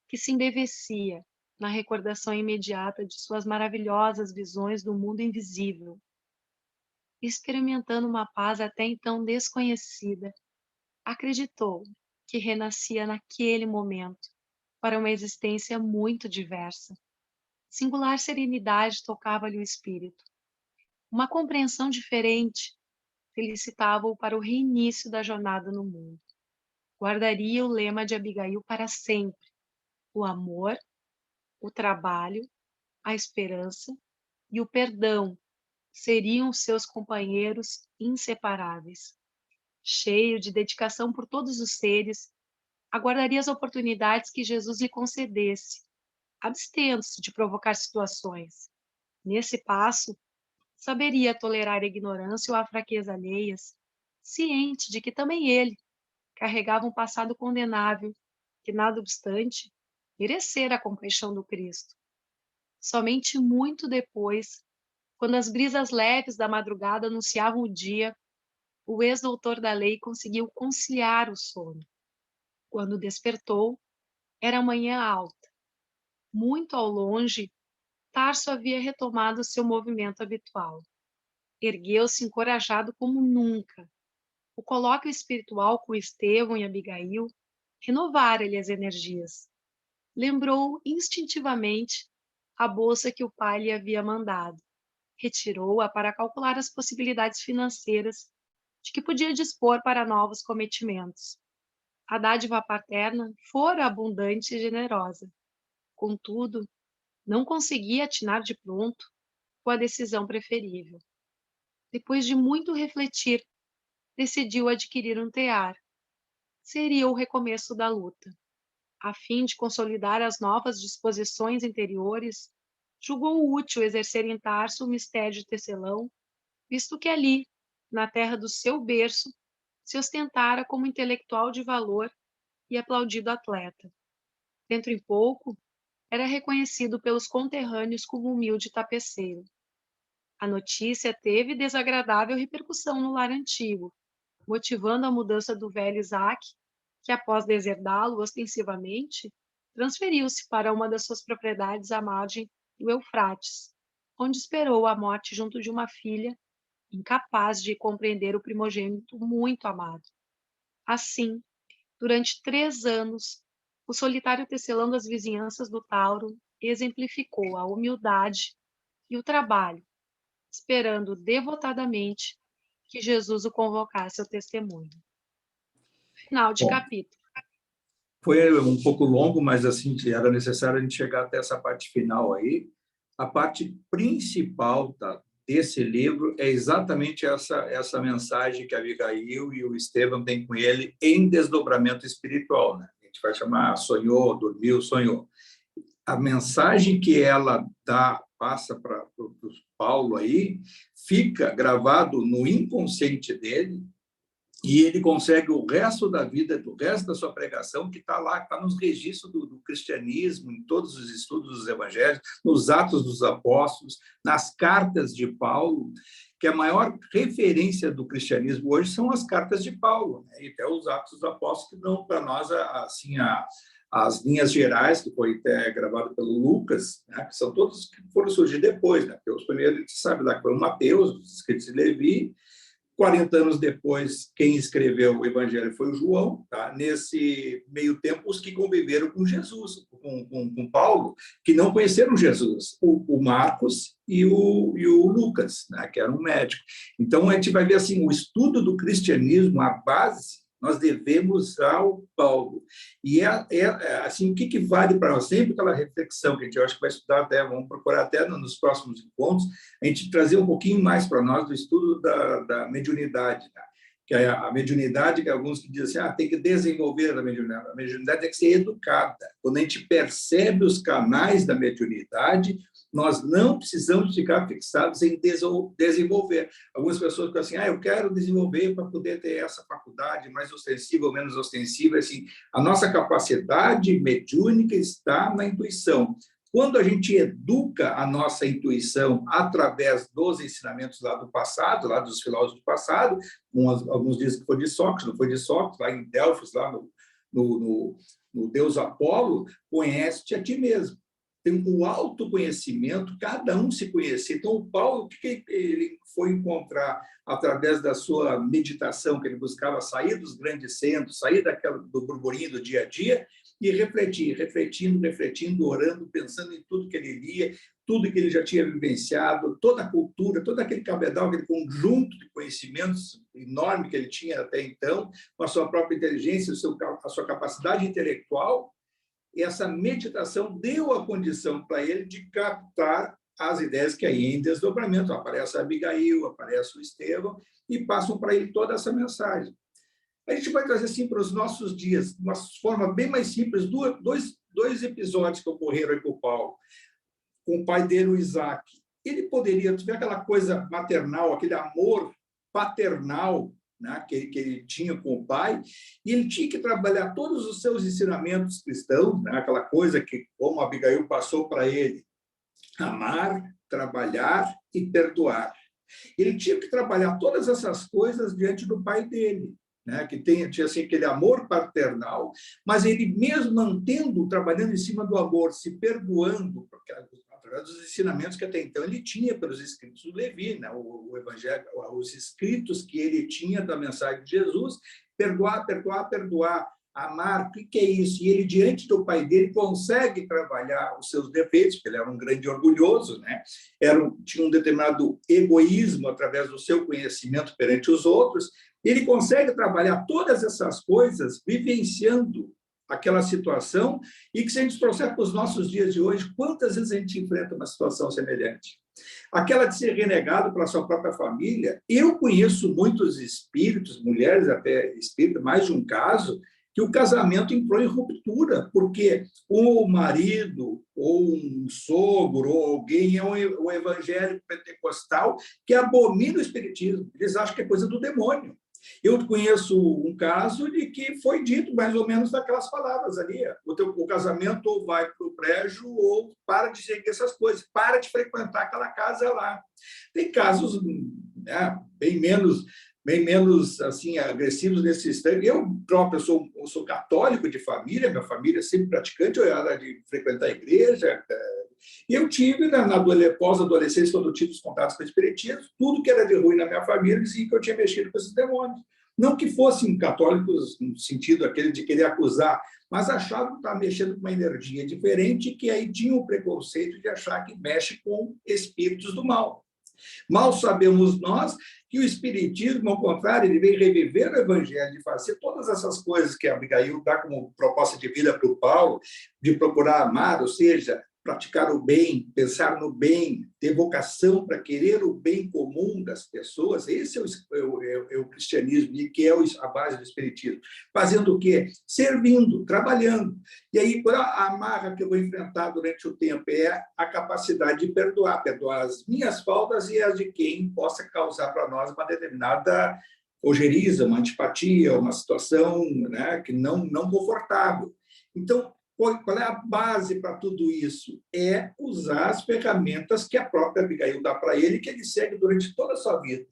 que se embevecia na recordação imediata de suas maravilhosas visões do mundo invisível, experimentando uma paz até então desconhecida, acreditou que renascia naquele momento para uma existência muito diversa. Singular serenidade tocava-lhe o espírito. Uma compreensão diferente felicitava-o para o reinício da jornada no mundo. Guardaria o lema de Abigail para sempre: o amor, o trabalho, a esperança e o perdão seriam seus companheiros inseparáveis. Cheio de dedicação por todos os seres, aguardaria as oportunidades que Jesus lhe concedesse, abstendo-se de provocar situações. Nesse passo, saberia tolerar a ignorância ou a fraqueza alheias, ciente de que também ele carregava um passado condenável, que, nada obstante, merecera a compaixão do Cristo. Somente muito depois, quando as brisas leves da madrugada anunciavam o dia, o ex-doutor da lei conseguiu conciliar o sono. Quando despertou, era manhã alta. Muito ao longe, Tarso havia retomado seu movimento habitual. Ergueu-se encorajado como nunca. O colóquio espiritual com Estevão e Abigail renovara-lhe as energias. Lembrou instintivamente a bolsa que o pai lhe havia mandado. Retirou-a para calcular as possibilidades financeiras de que podia dispor para novos cometimentos. A dádiva paterna fora abundante e generosa. Contudo, não conseguia atinar de pronto com a decisão preferível. Depois de muito refletir, decidiu adquirir um tear. Seria o recomeço da luta. A fim de consolidar as novas disposições interiores, julgou útil exercer em Tarso o mistério de tecelão, visto que ali, na terra do seu berço, se ostentara como intelectual de valor e aplaudido atleta. Dentro em pouco, era reconhecido pelos conterrâneos como humilde tapeceiro. A notícia teve desagradável repercussão no lar antigo, motivando a mudança do velho Isaac, que, após deserdá-lo ostensivamente, transferiu-se para uma das suas propriedades à margem do Eufrates, onde esperou a morte junto de uma filha, incapaz de compreender o primogênito muito amado. Assim, durante 3 anos, o solitário tecelão das vizinhanças do Tauro exemplificou a humildade e o trabalho, esperando devotadamente que Jesus o convocasse ao testemunho. Final de Bom, capítulo. foi um pouco longo, mas assim era necessário a gente chegar até essa parte final aí. A parte principal desse livro é exatamente essa mensagem que a Abigail e o Estevão têm com ele em desdobramento espiritual, né? A gente vai chamar sonhou, dormiu, sonhou. A mensagem que ela passa para o Paulo aí, fica gravado no inconsciente dele, e ele consegue o resto da vida, o resto da sua pregação, que está lá, está nos registros do cristianismo, em todos os estudos dos evangelhos, nos Atos dos Apóstolos, nas cartas de Paulo, que a maior referência do cristianismo hoje são as cartas de Paulo, né? E até os Atos dos Apóstolos, que dão para nós assim, as linhas gerais, que foi até gravado pelo Lucas, né? Que são todos que foram surgir depois, né? Porque os primeiros, a gente sabe lá, que foi o Mateus, os escritos de Levi. 40 anos depois, quem escreveu o Evangelho foi o João. Tá? Nesse meio tempo, os que conviveram com Jesus, com Paulo, que não conheceram Jesus, o Marcos e o Lucas, né? Que era um médico. Então, a gente vai ver assim, o estudo do cristianismo, a base, nós devemos ao Paulo. E assim, o que vale para nós? Sempre aquela reflexão que a gente, eu acho que vai estudar até, vamos procurar até nos próximos encontros, a gente trazer um pouquinho mais para nós do estudo da mediunidade, né? Que é a mediunidade, que alguns que dizem assim, tem que desenvolver a mediunidade tem que ser educada. Quando a gente percebe os canais da mediunidade, nós não precisamos ficar fixados em desenvolver. Algumas pessoas ficam assim, eu quero desenvolver para poder ter essa faculdade mais ostensiva ou menos ostensiva. Assim, a nossa capacidade mediúnica está na intuição. Quando a gente educa a nossa intuição através dos ensinamentos lá do passado, lá dos filósofos do passado, alguns dizem que foi de Sócrates, não foi de Sócrates, lá em Delfos, lá no Deus Apolo, conhece-te a ti mesmo. tem o autoconhecimento, cada um se conhecer. Então, o Paulo, o que ele foi encontrar através da sua meditação, que ele buscava sair dos grandes centros, sair do burburinho do dia a dia e refletir, refletindo, orando, pensando em tudo que ele lia, tudo que ele já tinha vivenciado, toda a cultura, todo aquele cabedal, aquele conjunto de conhecimentos enorme que ele tinha até então, com a sua própria inteligência, a sua capacidade intelectual. E essa meditação deu a condição para ele de captar as ideias que aí em desdobramento. Aparece a Abigail, aparece o Estevão, e passam para ele toda essa mensagem. A gente vai trazer assim para os nossos dias, de uma forma bem mais simples, dois episódios que ocorreram aí com o Paulo, com o pai dele, o Isaac. Ele poderia ter aquela coisa maternal, aquele amor paternal, né, que ele tinha com o pai, e ele tinha que trabalhar todos os seus ensinamentos cristãos, né, aquela coisa que, como Abigail passou para ele, amar, trabalhar e perdoar. Ele tinha que trabalhar todas essas coisas diante do pai dele, né, que tinha assim, aquele amor paternal, mas ele mesmo mantendo, trabalhando em cima do amor, se perdoando, porque através dos ensinamentos que até então ele tinha pelos escritos do Levi, né, o evangelho, os escritos que ele tinha da mensagem de Jesus, perdoar, perdoar, perdoar, amar, o que é isso? E ele, diante do pai dele, consegue trabalhar os seus defeitos, porque ele era um grande orgulhoso, né? Tinha um determinado egoísmo através do seu conhecimento perante os outros. Ele consegue trabalhar todas essas coisas vivenciando aquela situação, e que, se a gente trouxer para os nossos dias de hoje, quantas vezes a gente enfrenta uma situação semelhante? Aquela de ser renegado pela sua própria família. Eu conheço muitos espíritos, mulheres até espíritas, mais de um caso, que o casamento entrou em ruptura, porque o marido, ou um sogro, ou alguém é um evangélico pentecostal que abomina o espiritismo. Eles acham que é coisa do demônio. Eu conheço um caso de que foi dito mais ou menos daquelas palavras ali: o casamento ou vai para o brejo ou para de seguir essas coisas, para de frequentar aquela casa lá. Tem casos, né, bem menos assim agressivos nesse instante. Eu próprio sou católico de família, minha família é sempre praticante, eu era de frequentar a igreja. E eu tive, na pós-adolescência, quando eu tive os contatos com o espiritismo, tudo que era de ruim na minha família dizia que eu tinha mexido com esses demônios. Não que fossem católicos no sentido aquele de querer acusar, mas achavam que estava mexendo com uma energia diferente, que aí tinha o preconceito de achar que mexe com espíritos do mal. Mal sabemos nós que o espiritismo, ao contrário, ele vem reviver o evangelho, de fazer todas essas coisas que a Abigail dá como proposta de vida para o Paulo, de procurar amar, ou seja, praticar o bem, pensar no bem, ter vocação para querer o bem comum das pessoas. Esse é o cristianismo, e que é a base do espiritismo. Fazendo o quê? Servindo, trabalhando. E aí, a amarra que eu vou enfrentar durante o tempo é a capacidade de perdoar as minhas faltas e as de quem possa causar para nós uma determinada ojeriza, uma antipatia, uma situação, né, que não confortável. Então, qual é a base para tudo isso? É usar as ferramentas que a própria Abigail dá para ele, que ele segue durante toda a sua vida.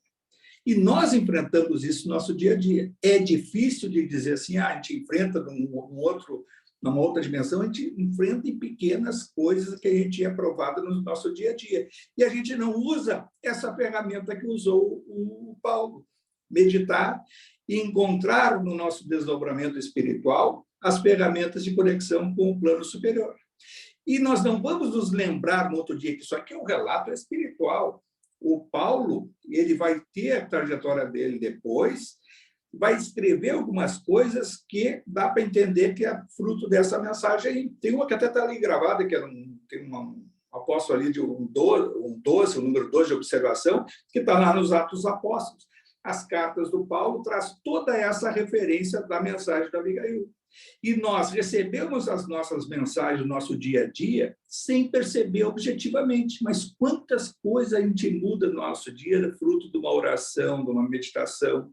E nós enfrentamos isso no nosso dia a dia. É difícil de dizer assim, a gente enfrenta numa outra dimensão, a gente enfrenta em pequenas coisas que a gente é provado no nosso dia a dia. E a gente não usa essa ferramenta que usou o Paulo. Meditar e encontrar no nosso desdobramento espiritual as ferramentas de conexão com o plano superior. E nós não vamos nos lembrar no outro dia que isso aqui é um relato espiritual. O Paulo, ele vai ter a trajetória dele depois, vai escrever algumas coisas que dá para entender que é fruto dessa mensagem. Tem uma que até está ali gravada, que tem um apóstolo ali de um 12, o número 12 de observação, que está lá nos Atos Apóstolos. As cartas do Paulo traz toda essa referência da mensagem da Abigail. E nós recebemos as nossas mensagens no nosso dia a dia sem perceber objetivamente. Mas quantas coisas a gente muda no nosso dia, fruto de uma oração, de uma meditação,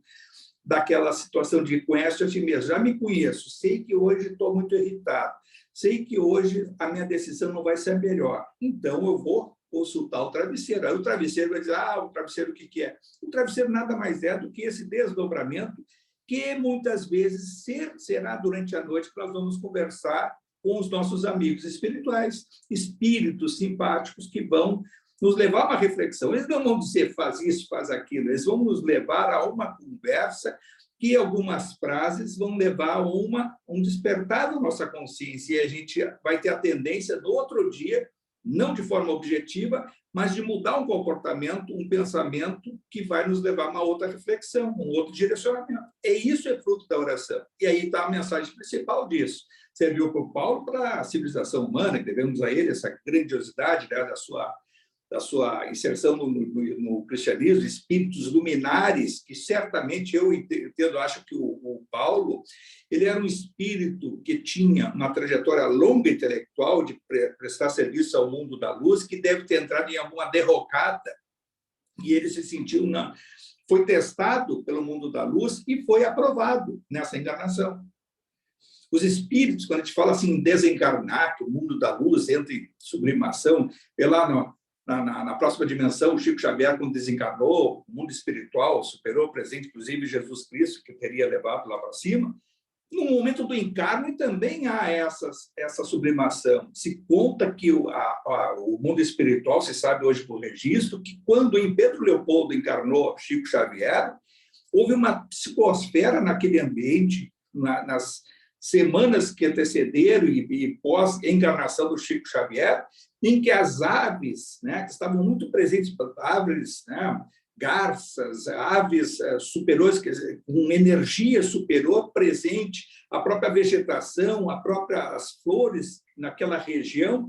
daquela situação de conhece a ti mesmo. Já me conheço, sei que hoje estou muito irritado, sei que hoje a minha decisão não vai ser melhor. Então, eu vou consultar o travesseiro. Aí o travesseiro vai dizer, o travesseiro o que é? O travesseiro nada mais é do que esse desdobramento que muitas vezes será durante a noite que nós vamos conversar com os nossos amigos espirituais, espíritos simpáticos que vão nos levar a uma reflexão. Eles não vão dizer faz isso, faz aquilo, eles vão nos levar a uma conversa que algumas frases vão levar a um despertar da nossa consciência, e a gente vai ter a tendência, no outro dia, não de forma objetiva, mas de mudar um comportamento, um pensamento que vai nos levar a uma outra reflexão, um outro direcionamento. E isso é fruto da oração. E aí está a mensagem principal disso. Serviu para o Paulo para a civilização humana, que devemos a ele essa grandiosidade, né, da sua inserção no cristianismo, espíritos luminares, que certamente eu entendo, acho que o Paulo, ele era um espírito que tinha uma trajetória longa intelectual de prestar serviço ao mundo da luz, que deve ter entrado em alguma derrocada, e ele se sentiu foi testado pelo mundo da luz e foi aprovado nessa encarnação. Os espíritos, quando a gente fala assim, desencarnar, que o mundo da luz entra em sublimação, na próxima dimensão, o Chico Xavier, quando desencarnou, o mundo espiritual superou, presente, inclusive, Jesus Cristo, que teria levado lá para cima. No momento do encarne também há essa sublimação. Se conta que o mundo espiritual, se sabe hoje por registro, que quando em Pedro Leopoldo encarnou Chico Xavier, houve uma psicosfera naquele ambiente, nas semanas que antecederam e pós-encarnação do Chico Xavier, em que as aves, né, que estavam muito presentes, aves, né, garças, aves superiores, quer dizer, com energia superior presente, a própria vegetação, as flores naquela região,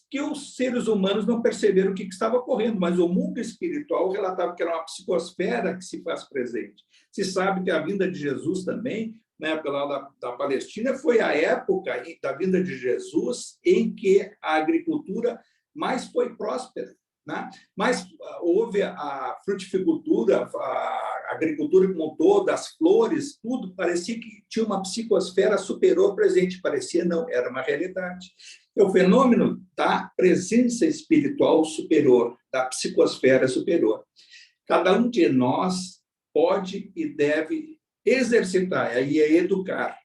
que os seres humanos não perceberam o que estava ocorrendo, mas o mundo espiritual relatava que era uma psicosfera que se faz presente. Se sabe que a vinda de Jesus também, né, pela da Palestina, foi a época da vinda de Jesus em que a agricultura mais foi próspera, né? Mas houve a fruticultura, a agricultura como um todo, as flores, tudo parecia que tinha uma psicosfera superior presente, parecia não, era uma realidade. É o fenômeno da presença espiritual superior, da psicosfera superior. Cada um de nós pode e deve exercitar, aí é educar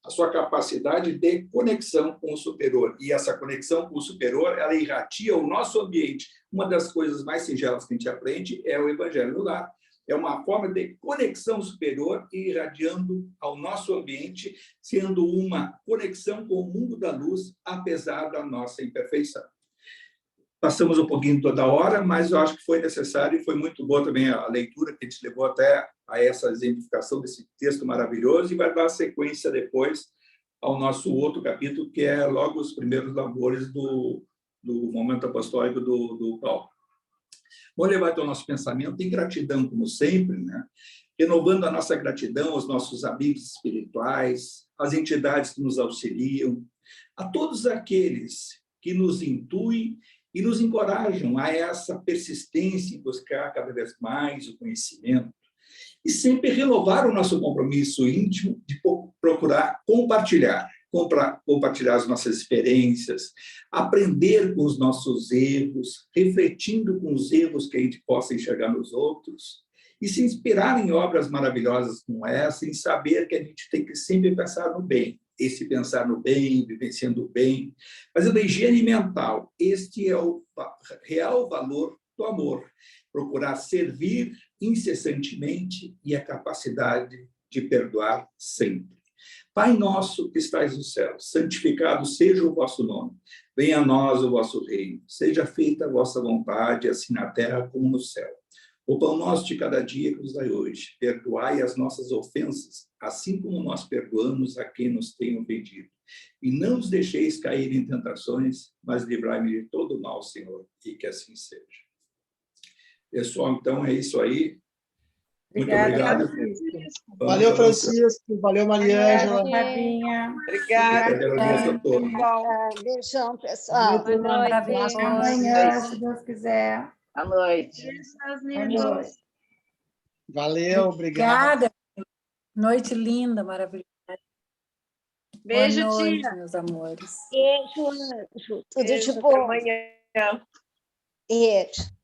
a sua capacidade de conexão com o superior. E essa conexão com o superior, ela irradia o nosso ambiente. Uma das coisas mais singelas que a gente aprende é o Evangelho no Lar. É uma forma de conexão superior irradiando ao nosso ambiente, sendo uma conexão com o mundo da luz, apesar da nossa imperfeição. Passamos um pouquinho toda hora, mas eu acho que foi necessário e foi muito boa também a leitura que a gente levou até a essa exemplificação desse texto maravilhoso, e vai dar sequência depois ao nosso outro capítulo, que é logo os primeiros labores do momento apostólico do Paulo. Vou levar então o nosso pensamento em gratidão, como sempre, né? Renovando a nossa gratidão aos nossos amigos espirituais, às entidades que nos auxiliam, a todos aqueles que nos intuem e nos encorajam a essa persistência em buscar cada vez mais o conhecimento e sempre renovar o nosso compromisso íntimo de procurar compartilhar as nossas experiências, aprender com os nossos erros, refletindo com os erros que a gente possa enxergar nos outros e se inspirar em obras maravilhosas como essa, em saber que a gente tem que sempre pensar no bem. Esse pensar no bem, vivenciando o bem, fazendo a higiene mental. Este é o real valor do amor. Procurar servir incessantemente e a capacidade de perdoar sempre. Pai nosso que estais no céu, santificado seja o vosso nome. Venha a nós o vosso reino. Seja feita a vossa vontade, assim na terra como no céu. O pão nosso de cada dia que nos dai hoje. Perdoai as nossas ofensas, assim como nós perdoamos a quem nos tem ofendido. E não nos deixeis cair em tentações, mas livrai-me de todo mal, Senhor, e que assim seja. Pessoal, então é isso aí. Muito obrigado. Valeu, Francisco. Valeu, Mariângela. Obrigada. Agradeço a todos. Beijão, pessoal. Boa noite. Abraço pra Amanhã, vocês. se Deus quiser. Boa noite. Boa noite. Valeu, obrigado. Obrigada. Noite linda, maravilhosa. Beijo, Boa noite, tia. meus amores. Beijo, Anjo. Tudo de Beijo, bom. até amanhã. Beijo.